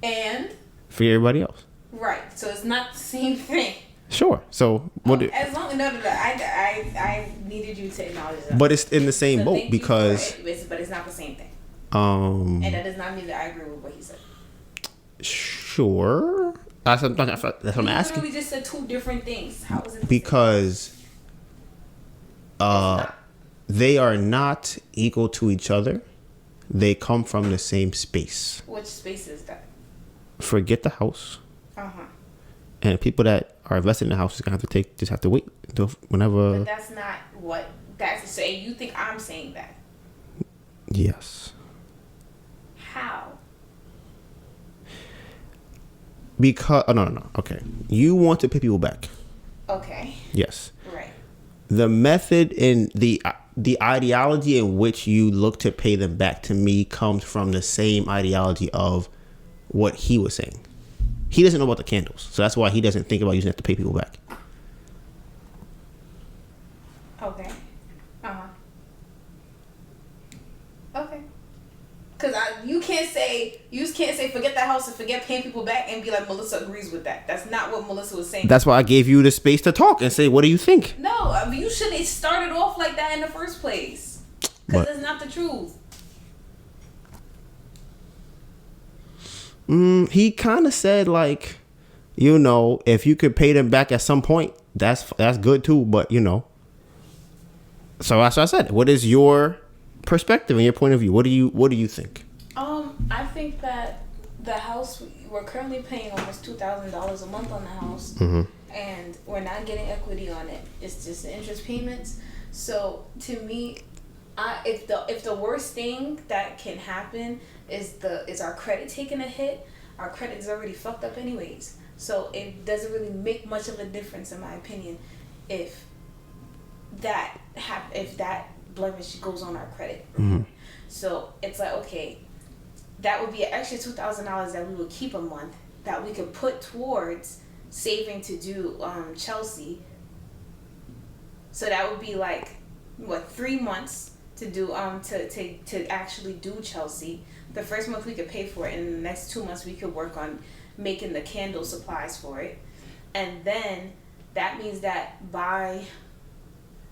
And? Forget everybody else. Right. So it's not the same thing. Sure. So what? As long no, I needed you to acknowledge that. But it's in the same boat because. But it's not the same thing. And that does not mean that I agree with what he said. Sure. That's what I'm asking. You literally just said two different things. How is it? Because they are not equal to each other. They come from the same space. Which space is that? Forget the house. Uh-huh. And people that are invested in the house just have to wait until whenever. But that's not what that's saying. You think I'm saying that? Yes. How? Because no. Okay, you want to pay people back. Okay. Yes. Right. The method and the ideology in which you look to pay them back, to me, comes from the same ideology of what he was saying. He doesn't know about the candles, so that's why he doesn't think about using it to pay people back. Okay. Uh-huh. Okay. Because you can't say forget that house and forget paying people back and be like, Melissa agrees with that. That's not what Melissa was saying. That's why I gave you the space to talk and say, what do you think? No, I mean, you shouldn't have started off like that in the first place. Because it's not the truth. He kind of said, like, if you could pay them back at some point, that's good too. But so that's what I said. What is your perspective and your point of view? What do you think? I think that the house, we're currently paying almost $2,000 a month on the house, mm-hmm. and we're not getting equity on it. It's just the interest payments. So to me, If the worst thing that can happen is our credit taking a hit, our credit is already fucked up anyways. So it doesn't really make much of a difference, in my opinion, if that blemish goes on our credit. Mm-hmm. So it's like, okay, that would be an extra $2,000 that we would keep a month that we could put towards saving to do Chelsea. So that would be like 3 months to do to actually do Chelsea. The first month we could pay for it, and the next 2 months we could work on making the candle supplies for it. And then that means that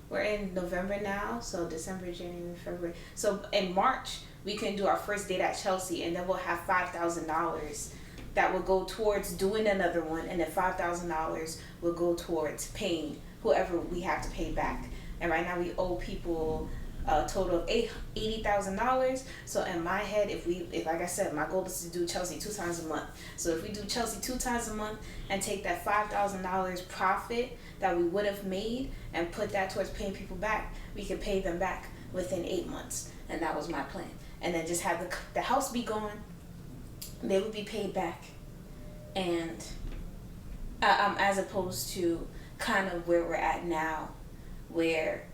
we're in November now, so December, January, February. So in March we can do our first date at Chelsea, and then we'll have $5,000 that will go towards doing another one, and then $5,000 will go towards paying whoever we have to pay back. And right now we owe people a total of $80,000. So in my head, if like I said, my goal is to do Chelsea 2 times a month. So if we do Chelsea 2 times a month and take that $5,000 profit that we would have made and put that towards paying people back, we could pay them back within 8 months. And that was my plan. And then just have the house be gone. They would be paid back. And as opposed to kind of where we're at now, where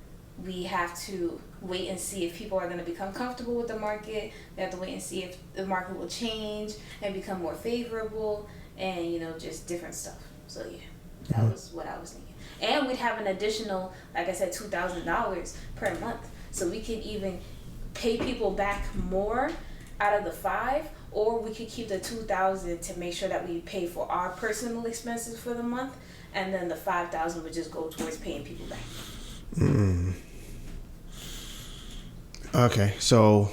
we have to wait and see if people are going to become comfortable with the market. We have to wait and see if the market will change and become more favorable, and just different stuff. So yeah, that was what I was thinking. And we'd have an additional, like I said, $2,000 per month, so we could even pay people back more out of the 5, or we could keep the $2,000 to make sure that we pay for our personal expenses for the month, and then the $5,000 would just go towards paying people back. Okay, so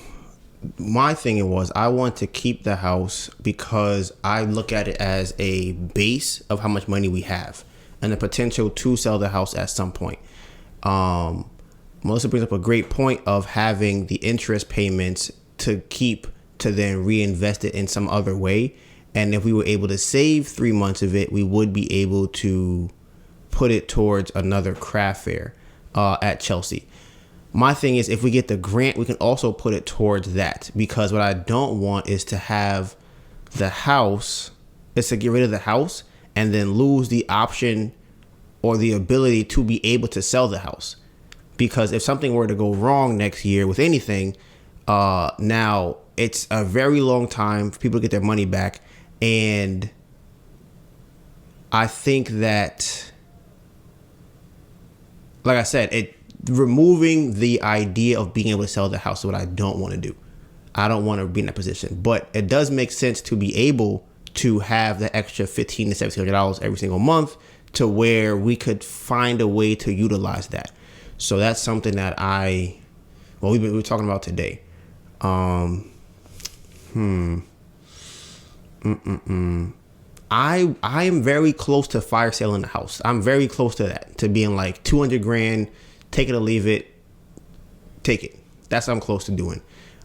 my thing was I want to keep the house because I look at it as a base of how much money we have and the potential to sell the house at some point. Melissa brings up a great point of having the interest payments to keep to then reinvest it in some other way. And if we were able to save 3 months of it, we would be able to put it towards another craft fair at Chelsea. My thing is, if we get the grant, we can also put it towards that, because what I don't want is to have the house, is to get rid of the house and then lose the option or the ability to be able to sell the house. Because if something were to go wrong next year with anything, now it's a very long time for people to get their money back. And I think that, like I said, removing the idea of being able to sell the house is what I don't want to do. I don't want to be in that position. But it does make sense to be able to have the extra $1,500 to $1,700 every single month, to where we could find a way to utilize that. So that's something that we're talking about today. I am very close to fire selling the house. I'm very close to that, to being like $200,000, take it or leave it, take it. That's what I'm close to doing.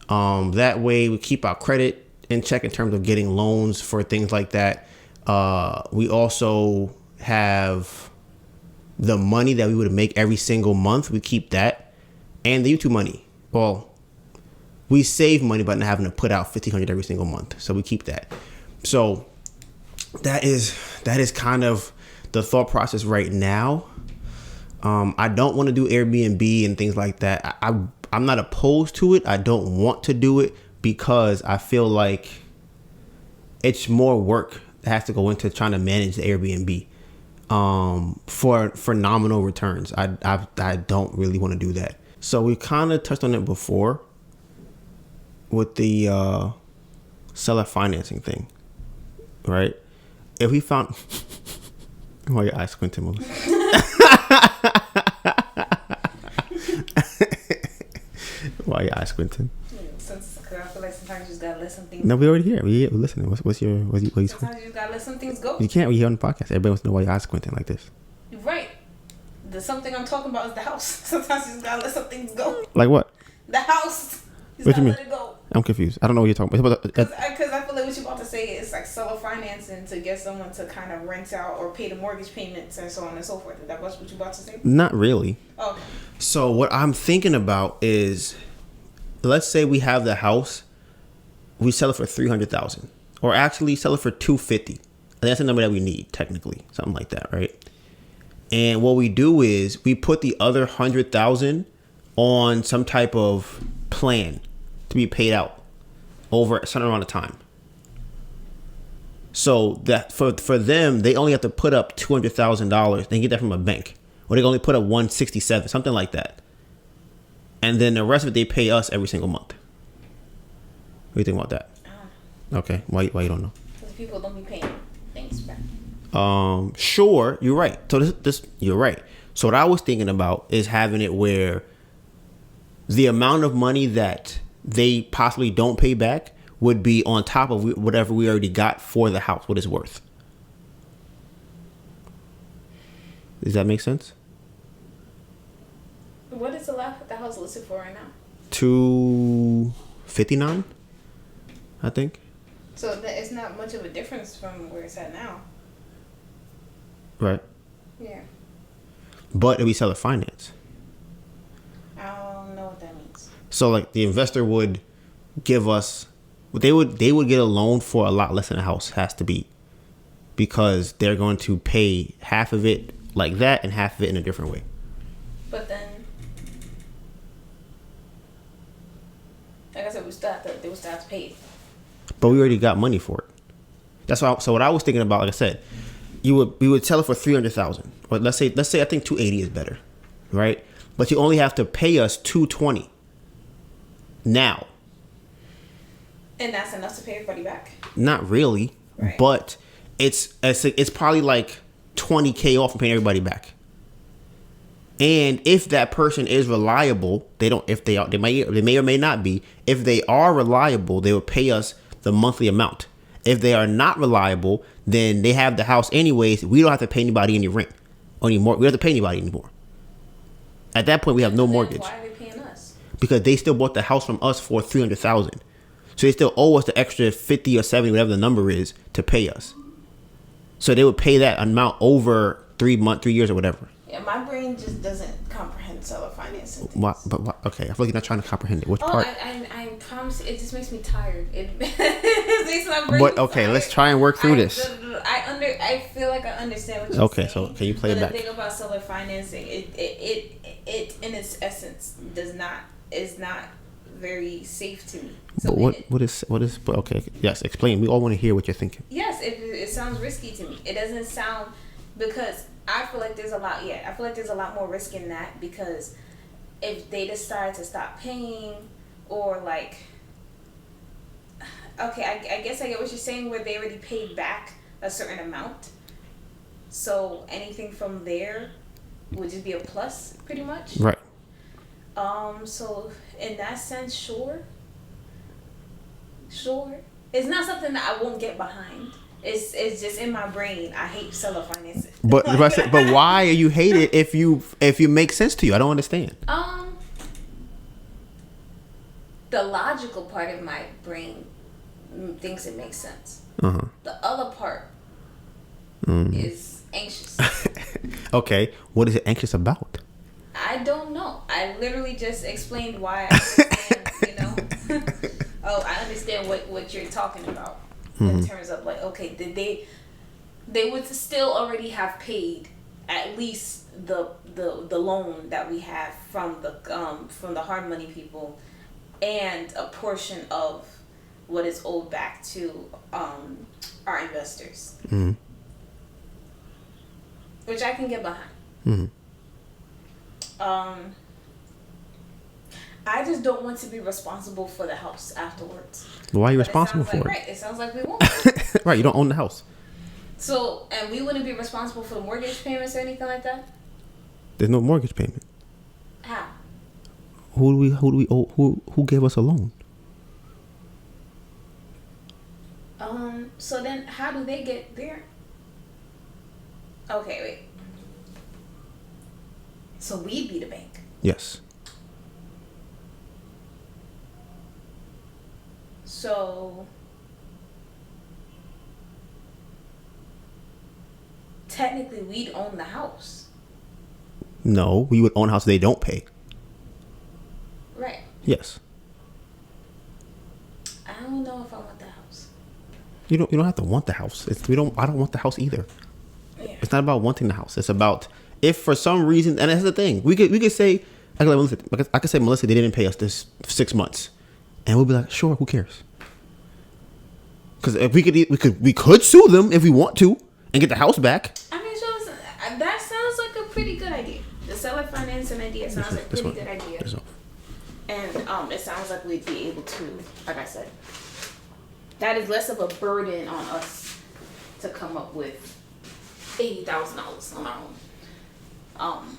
That way we keep our credit in check in terms of getting loans for things like that. We also have the money that we would make every single month. We keep that, and the YouTube money. Well, we save money by not having to put out $1,500 every single month, so we keep that. So that is kind of the thought process right now. I don't want to do Airbnb and things like that. I'm not opposed to it. I don't want to do it because I feel like it's more work that has to go into trying to manage the Airbnb for nominal returns. I don't really want to do that. So we kind of touched on it before with the seller financing thing, right? If we found why your eyes squinting, Melissa? Why your eyes squinting? Since I feel like sometimes you just gotta let some things. No, we already here. We're listening. What you sometimes you just gotta let some things go. You can't. We here on the podcast. Everybody wants to know why your eyes squinting like this. You're right. The something I'm talking about is the house. Sometimes you just gotta let some things go. Like what? The house. What you mean? Let it go. I'm confused. I don't know what you're talking about. Because I feel like what you're about to say is like seller financing to get someone to kind of rent out or pay the mortgage payments and so on and so forth. Is that what you're about to say? Not really. Oh, okay. So what I'm thinking about is, let's say we have the house, we sell it for $300,000, or actually sell it for $250,000. That's the number that we need, technically, something like that, right? And what we do is we put the other $100,000 on some type of plan to be paid out over a certain amount of time. So that for them, they only have to put up $200,000. They get that from a bank, or they can only put up 167, something like that. And then the rest of it, they pay us every single month. What do you think about that? Okay, why you don't know? Because people don't be paying things back. Sure, you're right. So this you're right. So what I was thinking about is having it where the amount of money that they possibly don't pay back would be on top of whatever we already got for the house, what it's worth. Does that make sense? What is the house listed for right now? $259, I think. So it's not much of a difference from where it's at now. Right. Yeah. But if we sell it finance. I don't know what that means. So like the investor would give us, they would get a loan for a lot less than a house has to be, because they're going to pay half of it like that and half of it in a different way. But then, like I said, they would still have to pay it. But we already got money for it. That's why. So what I was we like I said, we would sell it for $300,000, or let's say I think $280 is better, right? But you only have to pay us $220 now. And that's enough to pay everybody back? Not really, right. But it's probably like $20,000 off from paying everybody back. And if that person is reliable, they may or may not be. If they are reliable, they will pay us the monthly amount. If they are not reliable, then they have the house anyways. We don't have to pay anybody any rent or any more. We don't have to pay anybody anymore. At that point, we have no mortgage. Why are they paying us? Because they still bought the house from us for $300,000. So they still owe us the extra 50 or 70, whatever the number is, to pay us. So they would pay that amount over 3 years or whatever. Yeah, my brain just doesn't comprehend seller financing. Why? Okay, I feel like you're not trying to comprehend it. Which part? I promise. It just makes me tired. It makes my brain. But okay, tired. let's try and work through this. I feel like I understand what you're saying. Okay, so can you play it back? The thing about seller financing, it in its essence is not very safe to me. So but what is? But okay, yes, explain. We all want to hear what you're thinking. Yes, it sounds risky to me. It doesn't sound, because I feel like there's a lot. Yeah, I feel like there's a lot more risk in that, because if they decide to stop paying, or like, okay, I guess I get what you're saying, where they already paid back a certain amount, so anything from there would just be a plus, pretty much. Right. So in that sense, sure. It's not something that I won't get behind. It's just in my brain. I hate seller financing. But why are you hate it if you make sense to you? I don't understand. The logical part of my brain thinks it makes sense. Uh-huh. The other part is anxious. Okay, what is it anxious about? I don't know. I literally just explained why I understand, Oh, I understand what you're talking about. In terms of like, okay, they would still already have paid at least the loan that we have from the hard money people, and a portion of what is owed back to our investors, which I can get behind. I just don't want to be responsible for the house afterwards. Why are you responsible for it? Right, it sounds like we won't. Right, you don't own the house. So, and we wouldn't be responsible for the mortgage payments or anything like that? There's no mortgage payment. How? Who do we owe? Who gave us a loan? So then how do they get there? Okay, wait. So we'd be the bank. Yes. So technically we'd own the house. No, we would own a house they don't pay. Right. Yes. I don't know if I want the house. You don't have to want the house. I don't want the house either. Yeah. It's not about wanting the house. It's about if for some reason, and that's the thing. We could say, I could say, Melissa, they didn't pay us this 6 months, and we'll be like, sure, who cares? Because if we could sue them if we want to and get the house back. I mean, so that sounds like a pretty good idea. The seller financing idea sounds like a pretty good idea. And it sounds like we'd be able to, like I said, that is less of a burden on us to come up with $80,000 on our own.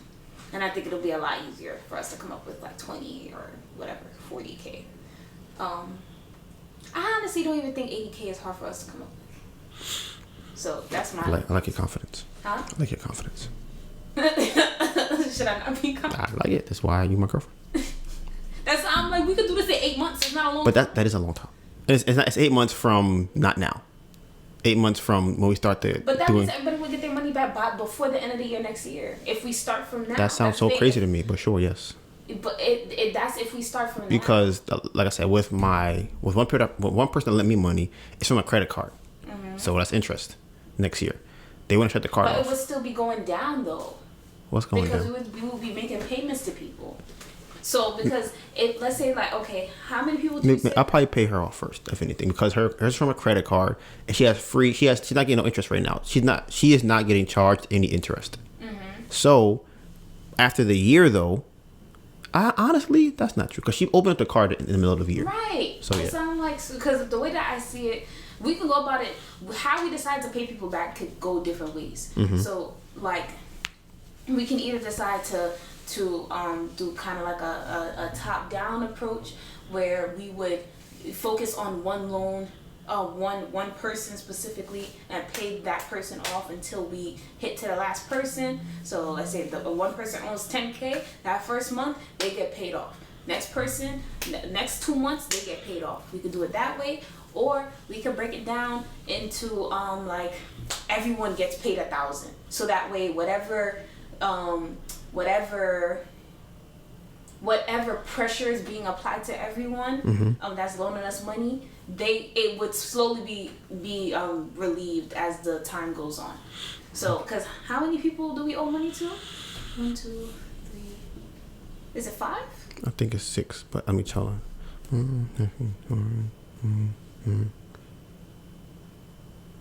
And I think it'll be a lot easier for us to come up with like 20 or whatever, 40K. I honestly don't even think 80K is hard for us to come up with. So that's my... I like your confidence. Huh? I like your confidence. Should I not be confident? I like it. That's why you're my girlfriend. I'm like, we could do this in 8 months. It's not a long time. But that is a long time. It's 8 months from not now. 8 months from when we start the. But that means everybody will get their money back by before the end of the year next year. If we start from now. That sounds so crazy to me, but sure, yes. But that's if we start from now. Because, like I said, with one person that lent me money, it's from a credit card. Mm-hmm. So that's interest next year. They want to shut the card off. But it would still be going down, though. What's going down? Because we would be making payments to people. So, because if, let's say, like, okay, how many people do you say? I'll probably pay her off first, if anything, because hers from a credit card, and she's not getting no interest right now. She is not getting charged any interest. Mm-hmm. So, after the year, though, honestly, that's not true, because she opened up the card in the middle of the year. Right. So, yeah. So I'm like, because the way that I see it, we can go about it, how we decide to pay people back could go different ways. Mm-hmm. So, like, we can either decide to do kind of like a top-down approach where we would focus on one loan, one person specifically, and pay that person off until we hit to the last person. So let's say the one person owns 10K, that first month they get paid off. Next person, next 2 months they get paid off. We could do it that way, or we could break it down into like everyone gets paid 1,000. So that way whatever pressure is being applied to everyone, mm-hmm. That's loaning us money, it would slowly be relieved as the time goes on. So, because how many people do we owe money to? 1, 2, 3. Is it 5? I think it's 6, but let me tell her.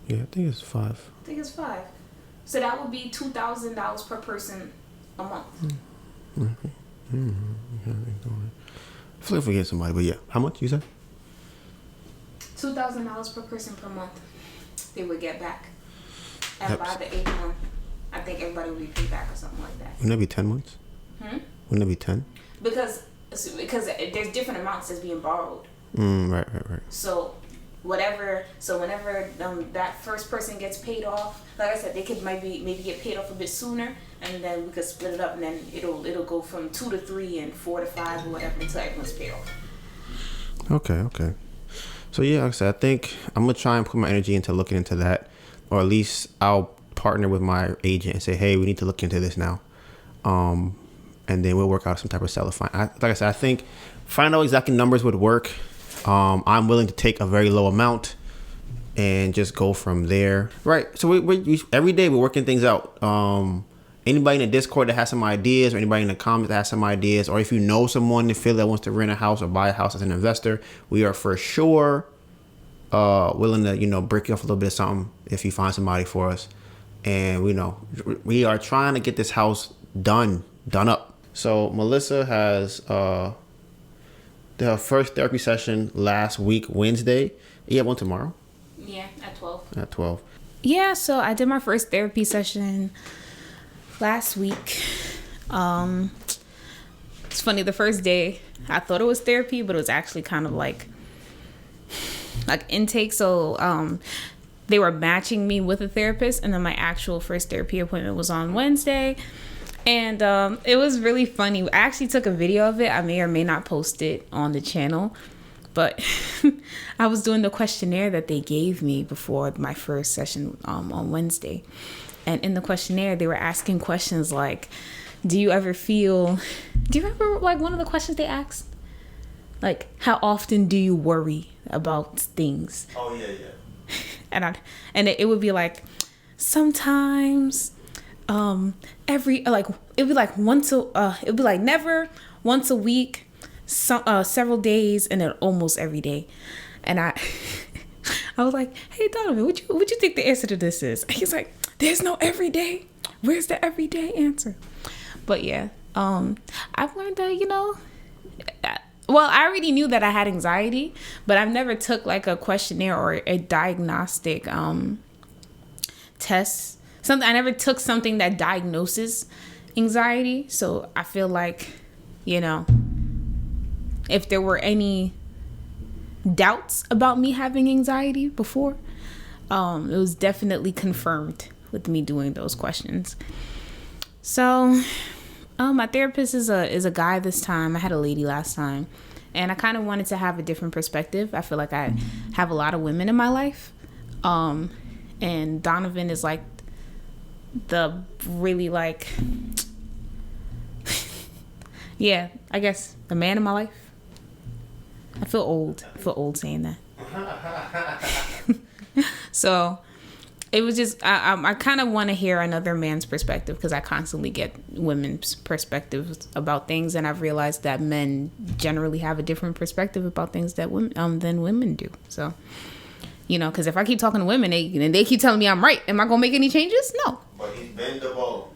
Yeah, I think it's 5. I think it's 5. So that would be $2,000 per person a month. Mm-hmm. I feel like I forget somebody, but yeah. How much you said? $2,000 per person per month they would get back. And by the 8th month, I think everybody would be paid back or something like that. Wouldn't that be 10 months? Wouldn't that be 10? Because there's different amounts that's being borrowed. Right. So whenever that first person gets paid off, like I said, they could maybe get paid off a bit sooner, and then we could split it up, and then it'll go from 2 to 3 and 4 to 5 or whatever until everyone's paid off. Okay. So yeah, like I said, I think I'm gonna try and put my energy into looking into that, or at least I'll partner with my agent and say, hey, we need to look into this now, and then we'll work out some type of seller fine. Like I said, I think find out exactly numbers would work. I'm willing to take a very low amount and just go from there. Right. So we every day we're working things out. Anybody in the Discord that has some ideas, or anybody in the comments that has some ideas, or if you know someone in Philly that wants to rent a house or buy a house as an investor, we are for sure willing to, break you off a little bit of something if you find somebody for us. And we are trying to get this house done up. So Melissa has her first therapy session last week, Wednesday. You have one tomorrow? Yeah, at 12. At 12. Yeah, so I did my first therapy session last week. It's funny, the first day I thought it was therapy, but it was actually kind of like intake. So they were matching me with a therapist, and then my actual first therapy appointment was on Wednesday. And it was really funny. I actually took a video of it. I may or may not post it on the channel. But I was doing the questionnaire that they gave me before my first session on Wednesday. And in the questionnaire, they were asking questions like, do you ever, like, one of the questions they asked? Like, how often do you worry about things? Oh, yeah. And it would be like, sometimes, it'd be like never, once a week, several days, and then almost every day. And I was like, hey, Donovan, what you think the answer to this is? And he's like, there's no everyday. Where's the everyday answer? But yeah, I've learned that, I already knew that I had anxiety, but I've never took like a questionnaire or a diagnostic test. I never took something that diagnoses anxiety. So I feel like, if there were any doubts about me having anxiety before, it was definitely confirmed with me doing those questions. So my therapist is a guy this time. I had a lady last time, and I kind of wanted to have a different perspective. I feel like I have a lot of women in my life, and Donovan is like the really like yeah, I guess the man in my life. I feel old saying that. So it was just, I kind of want to hear another man's perspective, because I constantly get women's perspectives about things, and I've realized that men generally have a different perspective about things that than women do. So, because if I keep talking to women and they keep telling me I'm right, am I going to make any changes? No. But he's bendable.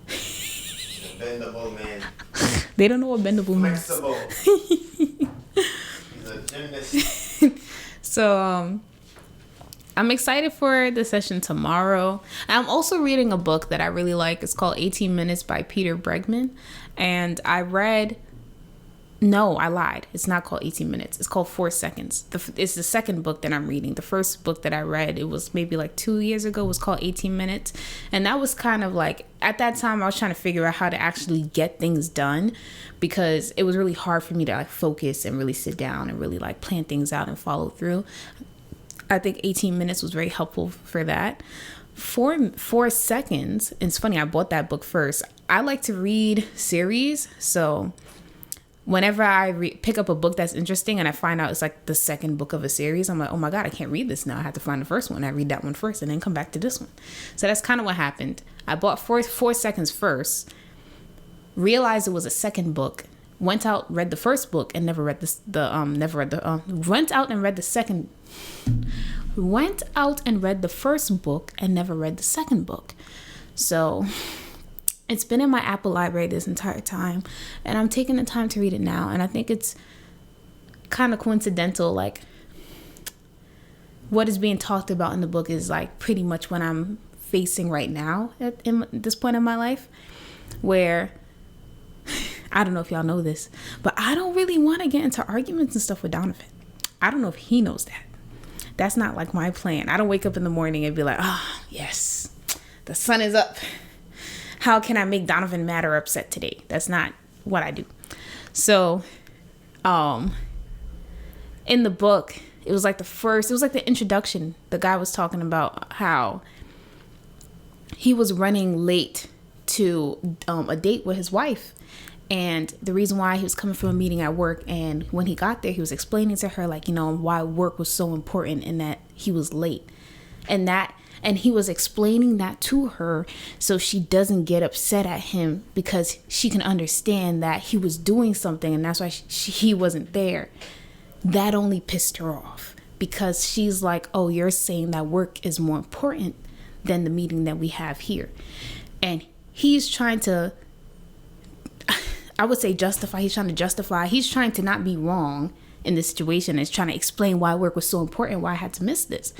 He's a bendable man. They don't know what bendable means. Flexible. He's a gymnast. So, I'm excited for the session tomorrow. I'm also reading a book that I really like. It's called 18 Minutes by Peter Bregman. And I lied. It's not called 18 Minutes. It's called 4 Seconds. It's the second book that I'm reading. The first book that I read, it was maybe like 2 years ago, was called 18 Minutes. And that was kind of like, at that time, I was trying to figure out how to actually get things done, because it was really hard for me to like focus and really sit down and really like plan things out and follow through. I think 18 Minutes was very helpful for that. 4 Seconds, it's funny, I bought that book first. I like to read series, so whenever I pick up a book that's interesting and I find out it's like the second book of a series, I'm like, oh my God, I can't read this now. I have to find the first one. I read that one first and then come back to this one. So that's kind of what happened. I bought 4 Seconds first, realized it was a second book, went out, read the first book, and went out and read the first book and never read the second book. So it's been in my Apple library this entire time, and I'm taking the time to read it now. And I think it's kind of coincidental, like what is being talked about in the book is like pretty much what I'm facing right now at this point in my life, where I don't know if y'all know this, but I don't really want to get into arguments and stuff with Donovan. I don't know if he knows that. That's not like my plan. I don't wake up in the morning and be like, oh, yes, the sun is up. How can I make Donovan mad or upset today? That's not what I do. So, in the book, it was like the introduction. The guy was talking about how he was running late to a date with his wife. And the reason why, he was coming from a meeting at work, and when he got there, he was explaining to her, like, why work was so important and that he was late. And he was explaining that to her so she doesn't get upset at him, because she can understand that he was doing something and that's why he wasn't there. That only pissed her off, because she's like, oh, you're saying that work is more important than the meeting that we have here. And he's trying to, I would say justify. He's trying to not be wrong in this situation. Is trying to explain why work was so important, why I had to miss this.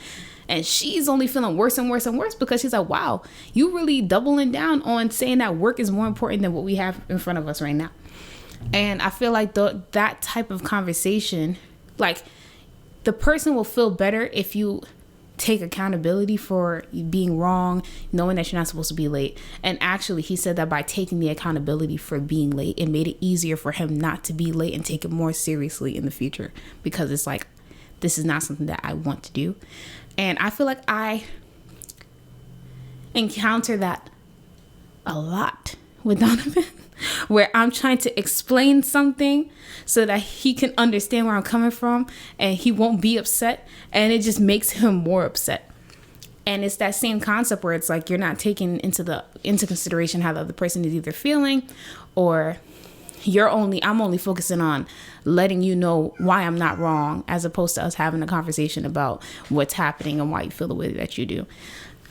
And she's only feeling worse and worse and worse, because she's like, wow, you really doubling down on saying that work is more important than what we have in front of us right now. And I feel like that type of conversation, like, the person will feel better if you take accountability for being wrong, knowing that you're not supposed to be late. And actually, he said that by taking the accountability for being late, it made it easier for him not to be late and take it more seriously in the future, because it's like, this is not something that I want to do. And I feel like encounter that a lot with Donovan, where I'm trying to explain something so that he can understand where I'm coming from and he won't be upset, and it just makes him more upset. And it's that same concept where it's like you're not taking into consideration how the other person is either feeling, or I'm only focusing on letting you know why I'm not wrong, as opposed to us having a conversation about what's happening and why you feel the way that you do.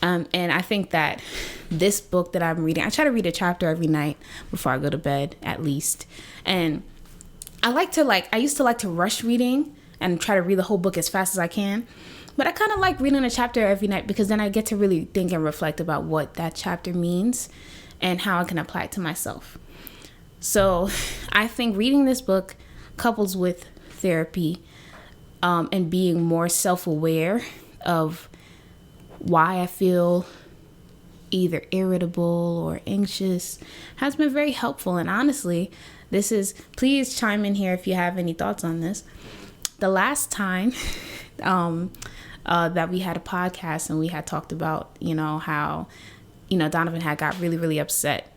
And I think that this book that I'm reading, I try to read a chapter every night before I go to bed, at least. And I used to like to rush reading and try to read the whole book as fast as I can. But I kind of like reading a chapter every night, because then I get to really think and reflect about what that chapter means and how I can apply it to myself. So I think reading this book couples with therapy and being more self-aware of why I feel either irritable or anxious has been very helpful. And honestly, please chime in here if you have any thoughts on this. The last time that we had a podcast and we had talked about, how, Donovan had got really, really upset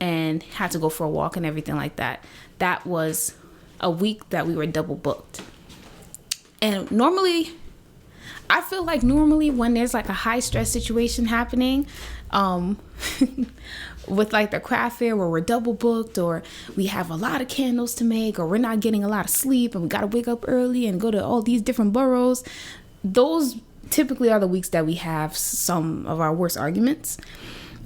and had to go for a walk and everything like that. That was a week that we were double booked. And I feel like normally when there's like a high stress situation happening, with like the craft fair where we're double booked, or we have a lot of candles to make, or we're not getting a lot of sleep and we got to wake up early and go to all these different boroughs, those typically are the weeks that we have some of our worst arguments.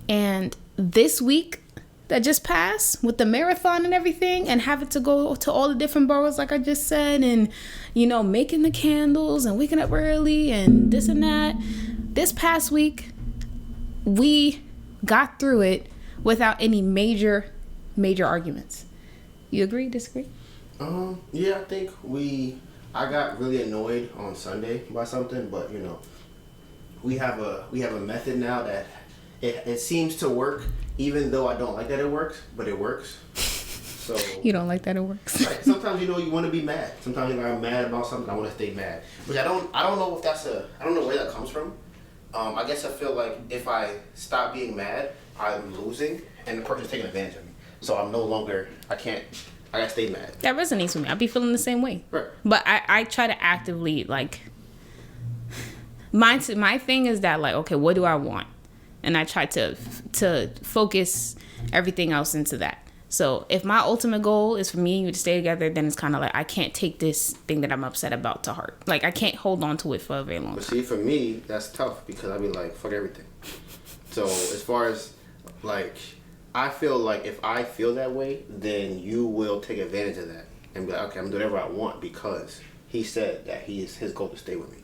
And this week that just passed, with the marathon and everything, and having to go to all the different boroughs like I just said, and making the candles and waking up early and this and that, this past week we got through it without any major arguments. You agree, disagree? Yeah, I think I got really annoyed on Sunday by something, but we have a method now that it seems to work, even though I don't like that it works, but it works. So you don't like that it works. Right. Sometimes you want to be mad. Sometimes if I'm mad about something, I want to stay mad. Which I don't know if I don't know where that comes from. I guess I feel like if I stop being mad, I'm losing, and the person's taking advantage of me. So I'm no longer. I gotta stay mad. That resonates with me. I be feeling the same way. Right. But I try to actively my thing is that okay, what do I want? And I try to focus everything else into that. So if my ultimate goal is for me and you to stay together, then it's kind of I can't take this thing that I'm upset about to heart. I can't hold on to it for a very long time. But see, for me, that's tough, because I be like, fuck everything. So as far as I feel like if I feel that way, then you will take advantage of that and be like, okay, I'm doing whatever I want because he said that his goal to stay with me.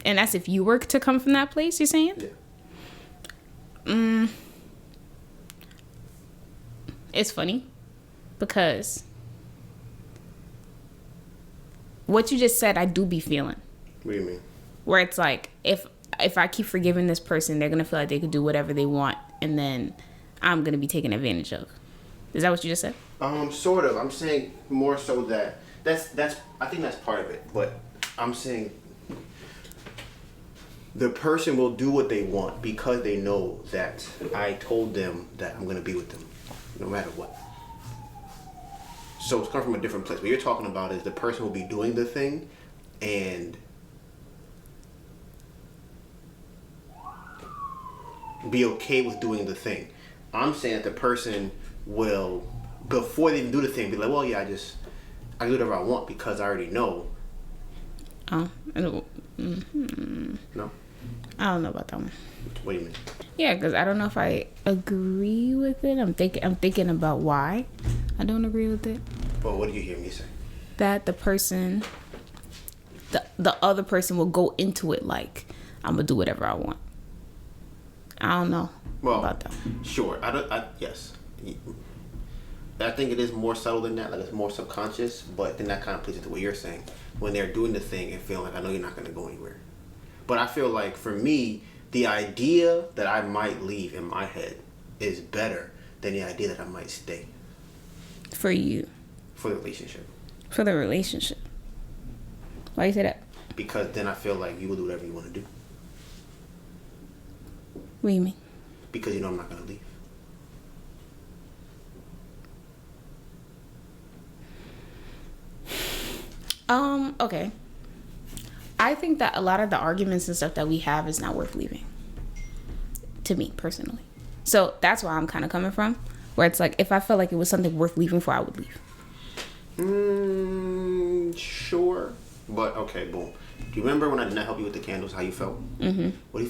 And that's if you were to come from that place, you're saying? Yeah. It's funny because what you just said, I do be feeling. What do you mean? Where it's if I keep forgiving this person, they're gonna feel like they could do whatever they want, and then I'm gonna be taken advantage of. Is that what you just said? Sort of. I'm saying more so that's I think that's part of it, but I'm saying the person will do what they want because they know that I told them that I'm gonna be with them, no matter what. So it's coming from a different place. What you're talking about is the person will be doing the thing and be okay with doing the thing. I'm saying that the person will, before they even do the thing, be like, well, yeah, I can do whatever I want because I already know. Oh, No? I don't know about that one. What do you mean? Yeah, because I don't know if I agree with it. I'm thinking about why I don't agree with it. Well, what did you hear me say? That the person, the other person will go into it like, I'm gonna do whatever I want. I don't know about that. Sure. Yes. I think it is more subtle than that. It's more subconscious, but then that kind of plays into what you're saying. When they're doing the thing and feeling like, I know you're not going to go anywhere. But I feel like for me, the idea that I might leave in my head is better than the idea that I might stay. For you. For the relationship. For the relationship. Why you say that? Because then I feel like you will do whatever you want to do. What do you mean? Because you know I'm not going to leave. Okay. I think that a lot of the arguments and stuff that we have is not worth leaving. To me, personally. So that's why I'm kind of coming from. Where it's like, if I felt like it was something worth leaving for, I would leave. Sure. But, okay, boom. Do you remember when I did not help you with the candles, how you felt? Mm-hmm. What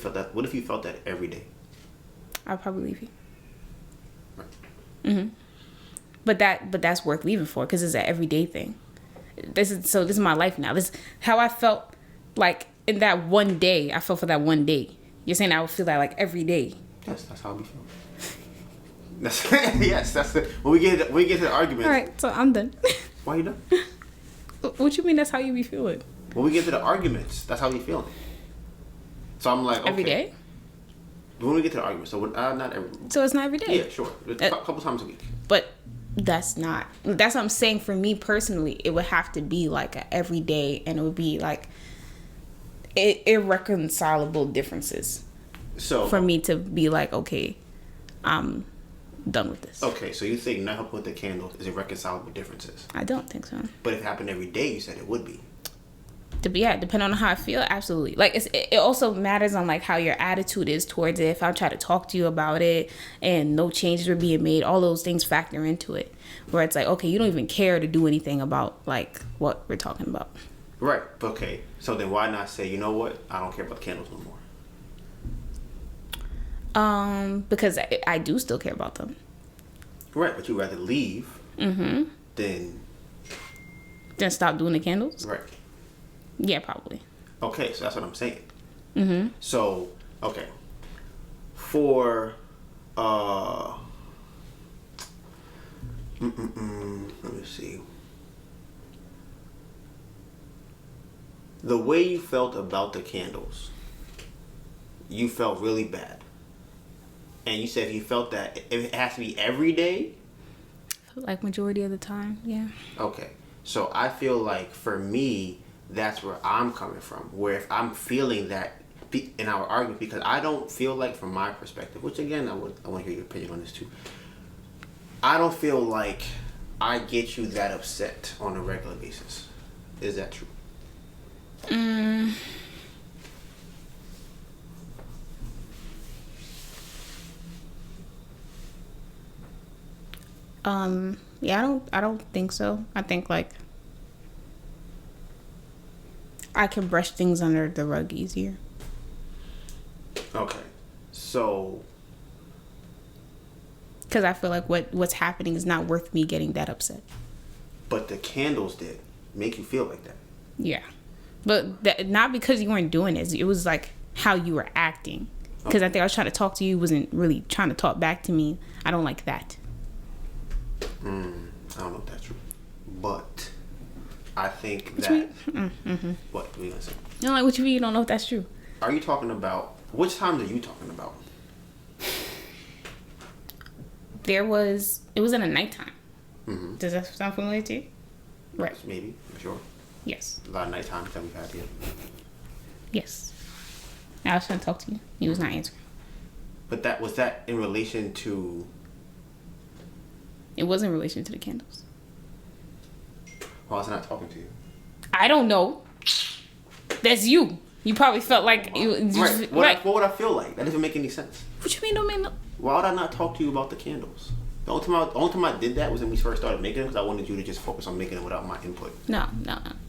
if you felt that every day? I'd probably leave you. Right. Mm-hmm. But that's worth leaving for, because it's an everyday thing. This is my life now. This is how I felt like in that one day. I felt for that one day. You're saying I would feel that like every day. Yes, that's how we feel. That's it. When we get to the argument. All right, so I'm done. Why you done? What you mean? That's how you be feeling? When we get to the arguments, that's how we feeling. So I'm like, okay. Every day. When we get to the argument, so not every. So it's not every day. Yeah, sure. A couple times a week. But that's what I'm saying. For me personally, it would have to be like a every day, and it would be like irreconcilable differences. So for me to be like, okay, I'm done with this. Okay, so you think not helping with the candles is irreconcilable differences? I don't think so. But if it happened every day, you said it would be. Depending on how I feel, absolutely. Like it also matters on like how your attitude is towards it. If I try to talk to you about it and no changes were being made, all those things factor into it. Where it's like, okay, you don't even care to do anything about like what we're talking about. Right. Okay. So then why not say, you know what? I don't care about the candles no more. Because I do still care about them. Right, but you'd rather leave than stop doing the candles. Right. Yeah, probably. Okay, so that's what I'm saying. Mm-hmm. So, okay. For, let me see. The way you felt about the candles, you felt really bad. And you said if you felt that, it has to be every day? Like majority of the time, yeah. Okay. So I feel like for me, that's where I'm coming from. Where if I'm feeling that in our argument, because I don't feel like, from my perspective, which again, I want to hear your opinion on this too. I don't feel like I get you that upset on a regular basis. Is that true? Yeah, I don't think so. I think like I can brush things under the rug easier. Okay. So because I feel like what's happening is not worth me getting that upset. But the candles did make you feel like that. Yeah. But not because you weren't doing it. It was like how you were acting. Because I think I was trying to talk to you, wasn't really trying to talk back to me. I don't like that. I don't know if that's true. But I think that... What were you going to say? You don't like what you mean? You don't know if that's true. Are you talking about... Which times are you talking about? It was in the nighttime. Mm-hmm. Does that sound familiar to you? Right. Maybe. I'm sure. Yes. A lot of night times that we've had here. Yes. I was trying to talk to you. He was not answering. But was that in relation to... It was in relation to the candles. Why was I not talking to you? I don't know. That's you. You probably felt like... Right. What would I feel like? That doesn't make any sense. What you mean don't make no... Why would I not talk to you about the candles? The only time I did that was when we first started making them, because I wanted you to just focus on making them without my input. No.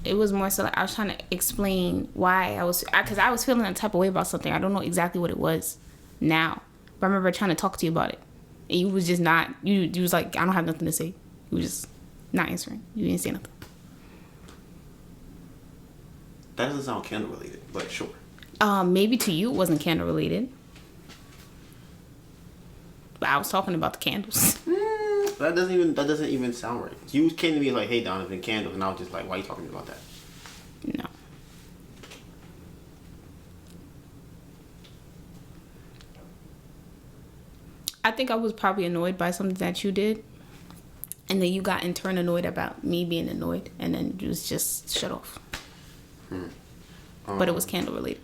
It was more so like I was trying to explain why because I was feeling that type of way about something. I don't know exactly what it was now. But I remember trying to talk to you about it. And you was just not... You was like, I don't have nothing to say. You was just not answering. You didn't say nothing. That doesn't sound candle related, but sure. Maybe to you it wasn't candle related. But I was talking about the candles. That doesn't even sound right. You came to me like, hey, Donovan, candles. And I was just like, why are you talking to me about that? No. I think I was probably annoyed by something that you did. And then you got in turn annoyed about me being annoyed. And then it was just shut off. but it was candle related.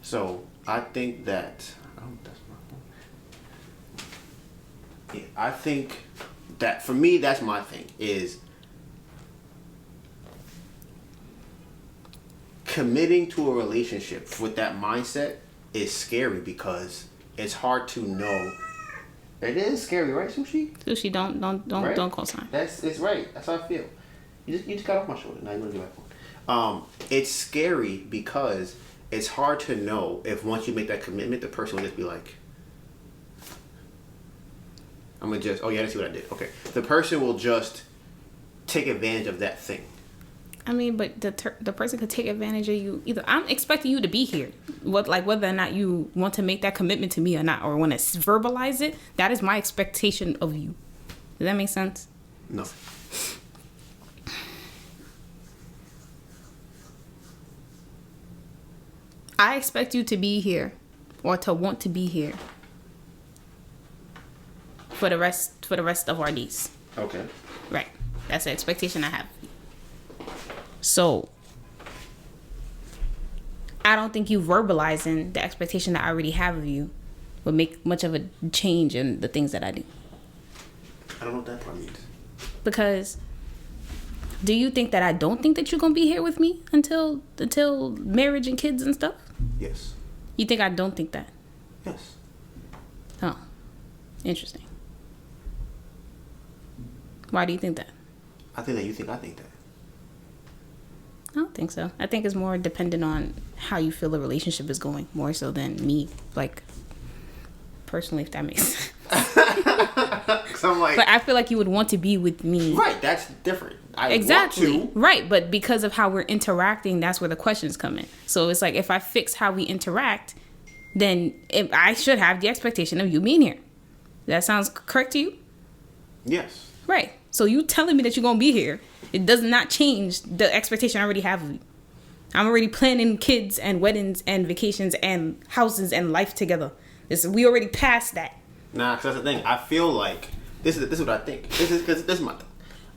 So I think that I think that for me, that's my thing, is committing to a relationship with that mindset is scary because it's hard to know. It is scary, right, Sushi? Sushi, don't co-sign. It's right. That's how I feel. You just got off my shoulder. Now you want to get back on. It's scary because it's hard to know if once you make that commitment, the person will just be like, I'm gonna just, oh yeah, I see what I did. Okay, the person will just take advantage of that thing. I mean, but the person could take advantage of you. Either I'm expecting you to be here, whether or not you want to make that commitment to me or not, or want to verbalize it. That is my expectation of you. Does that make sense? No. I expect you to be here, or to want to be here for the rest of our days. Okay. Right. That's the expectation I have. So, I don't think you verbalizing the expectation that I already have of you would make much of a change in the things that I do. I don't know what that part means. Because, do you think that I don't think that you're going to be here with me until marriage and kids and stuff? Yes. You think I don't think that? Yes. Oh, interesting. Why do you think that? I think that you think I think that. I don't think so. I think it's more dependent on how you feel the relationship is going, more so than me, like, personally, if that makes sense. Cause I'm like, but I feel like you would want to be with me. Right, that's different. Exactly. Want to. Right, but because of how we're interacting, that's where the questions come in. So it's like, if I fix how we interact, then I should have the expectation of you being here. That sounds correct to you? Yes. Right. So you telling me that you're going to be here, it does not change the expectation I already have of you. I'm already planning kids and weddings and vacations and houses and life together. We already passed that. Nah, because that's the thing. I feel like, this is what I think. This is my thing.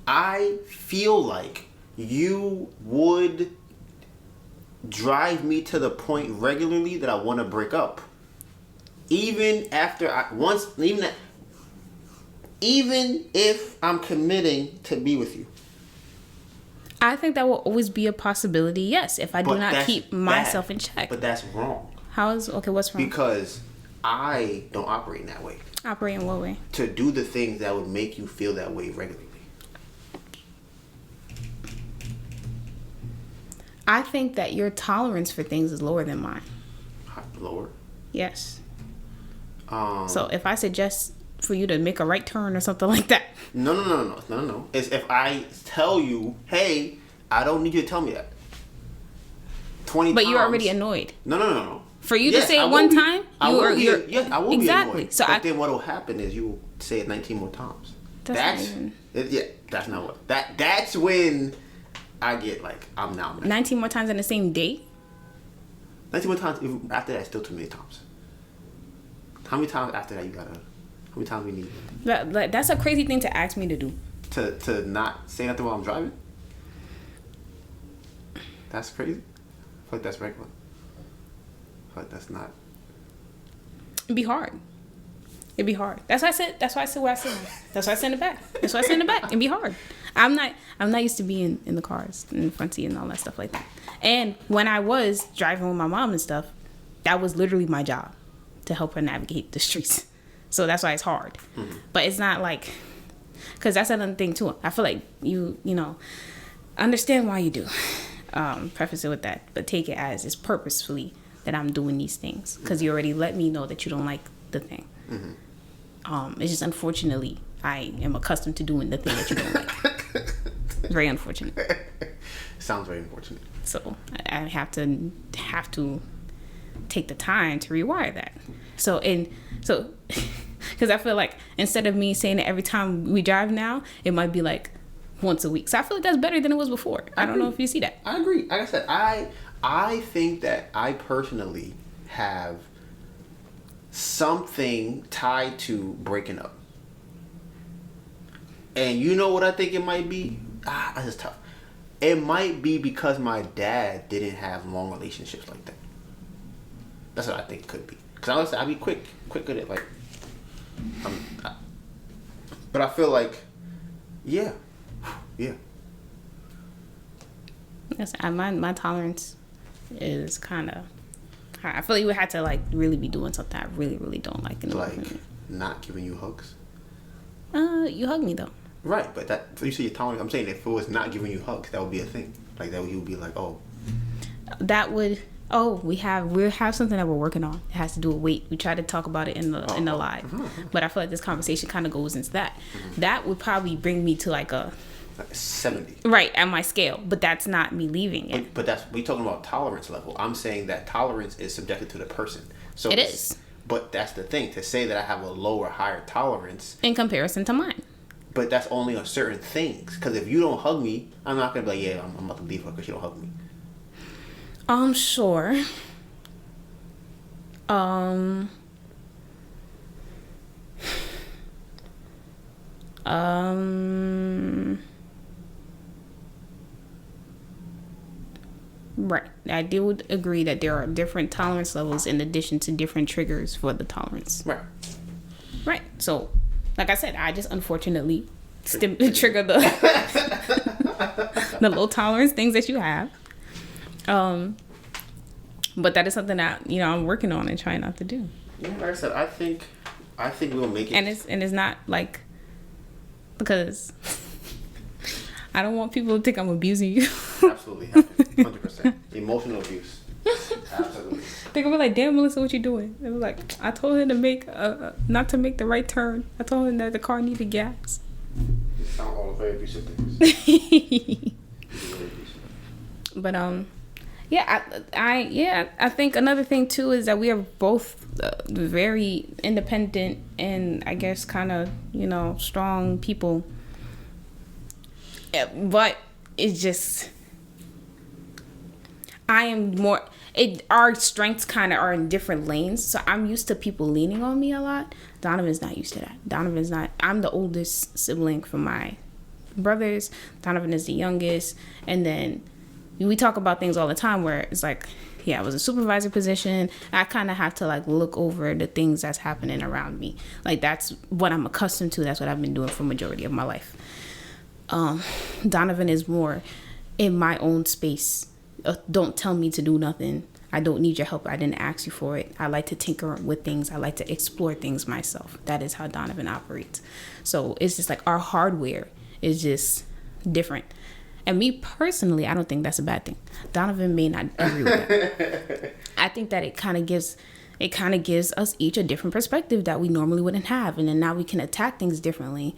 I feel like you would drive me to the point regularly that I want to break up. Even if I'm committing to be with you. I think that will always be a possibility, yes, if I do not keep myself in check. But that's wrong. What's wrong? Because I don't operate in that way. Operate in what way? To do the things that would make you feel that way regularly. I think that your tolerance for things is lower than mine. Lower? Yes. So if I suggest for you to make a right turn or something like that. No. It's if I tell you, hey, I don't need you to tell me that. 20 times. But you're already annoyed. No. For you to say it one time, I will be exactly. annoyed. So then what will happen is you will say it 19 more times. That's not what. That's when I get like, I'm now mad. 19 more times in the same day? 19 more times after that, still too many times. How many times after that how many times we need? That's a crazy thing to ask me to do. To not say nothing while I'm driving? That's crazy? I feel like that's regular. I feel like that's not. It'd be hard. That's why I said where I sit. That's why I send it back. It'd be hard. I'm not used to being in the cars, in the front seat and all that stuff like that. And when I was driving with my mom and stuff, that was literally my job, to help her navigate the streets. So that's why it's hard. Mm-hmm. But it's not like, because that's another thing too. I feel like you understand why you do. Preface it with that, but take it as it's purposefully that I'm doing these things, because you already let me know that you don't like the thing. Mm-hmm. It's just, unfortunately, I am accustomed to doing the thing that you don't like. Very unfortunate. Sounds very unfortunate. So I have to take the time to rewire that. So because I feel like instead of me saying it every time we drive now, it might be like once a week. So I feel like that's better than it was before. I don't know if you see that. I agree. Like I said, I think that I personally have something tied to breaking up. And you know what I think it might be? This is tough. It might be because my dad didn't have long relationships like that. That's what I think it could be. Because honestly, I'd be quick at it. Like, but I feel like, yeah. Yes, my tolerance is kind of. I feel like you would have to like really be doing something I really, really don't like. Like not giving you hugs. You hug me though. Right, but that you say you're tolerant. I'm saying if it was not giving you hugs, that would be a thing. Like that, you would be like, oh. That would. Oh, we have something that we're working on. It has to do with weight. We tried to talk about it in the live, but I feel like this conversation kind of goes into that. That would probably bring me to like a 70. Right at my scale, but that's not me leaving it. But that's we talking about tolerance level. I'm saying that tolerance is subjected to the person. So it is. But that's the thing, to say that I have a lower, higher tolerance in comparison to mine. But that's only on certain things. Because if you don't hug me, I'm not gonna be like, yeah, I'm about to leave her because you don't hug me. Sure. Right. I do agree that there are different tolerance levels in addition to different triggers for the tolerance. Right. So, like I said, I just unfortunately trigger the the low tolerance things that you have. But that is something that I'm working on and trying not to do. Yeah, like I said, I think we'll make it. And it's not like because I don't want people to think I'm abusing you. Absolutely, 100%. Emotional abuse. Absolutely. They're gonna be like, "Damn, Melissa, what you doing?" It was like, I told him to make not to make the right turn. I told him that the car needed gas. You sound all very abusive things. But I think another thing too is that we are both very independent and I guess kind of strong people. But it's just I am more. Our strengths kind of are in different lanes, so I'm used to people leaning on me a lot. Donovan's not used to that. Donovan's not. I'm the oldest sibling from my brothers. Donovan is the youngest, and then we talk about things all the time where it's like, yeah, I was a supervisor position. I kind of have to like look over the things that's happening around me. Like that's what I'm accustomed to. That's what I've been doing for majority of my life. Donovan is more in my own space. Don't tell me to do nothing. I don't need your help. I didn't ask you for it. I like to tinker with things. I like to explore things myself. That is how Donovan operates. So it's just like our hardware is just different. And me personally, I don't think that's a bad thing. Donovan may not agree with that. I think that it kind of gives us each a different perspective that we normally wouldn't have. And then now we can attack things differently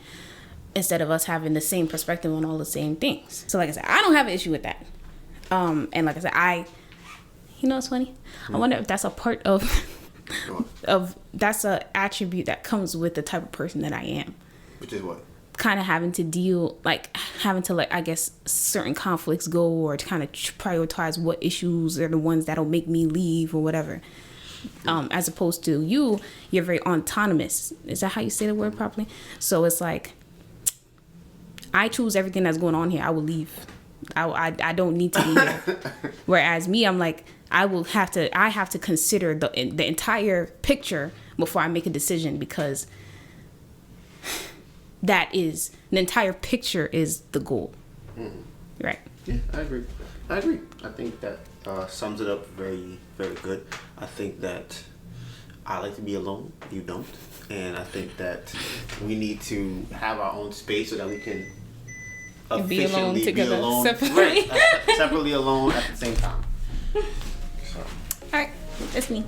instead of us having the same perspective on all the same things. So like I said, I don't have an issue with that. And like I said, it's funny. I wonder if that's a part of that's an attribute that comes with the type of person that I am. Which is what? Kind of having to I guess certain conflicts go, or to kind of prioritize what issues are the ones that'll make me leave or whatever. As opposed to you're very autonomous. Is that how you say the word properly? So it's like, I choose everything that's going on here. I will leave. I don't need to be here. Whereas me, I'm like, I have to consider the entire picture before I make a decision, because that is the entire picture is the goal. Mm-hmm. Right. Yeah, I agree. I think that sums it up very, very good. I think that I like to be alone. You don't. And I think that we need to have our own space so that we can be alone together, be alone, separately. right, separately alone at the same time. So. All right, that's me.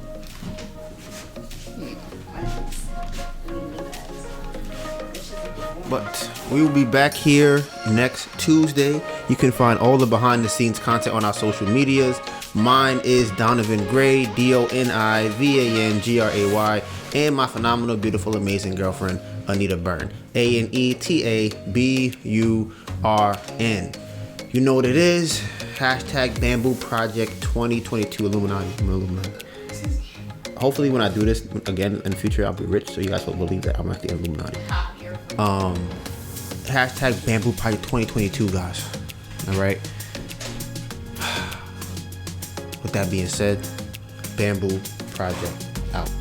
But we will be back here next Tuesday. You can find all the behind the scenes content on our social medias. Mine is Donovan Gray, DonivanGray, and my phenomenal, beautiful, amazing girlfriend, Anita Byrne, ANETABURN. You know what it is. #BambooProject 2022 Illuminati. Hopefully when I do this again in the future, I'll be rich, so you guys will believe that I'm at the Illuminati. #BambooProject 2022, guys. All right. With that being said, Bamboo Project out.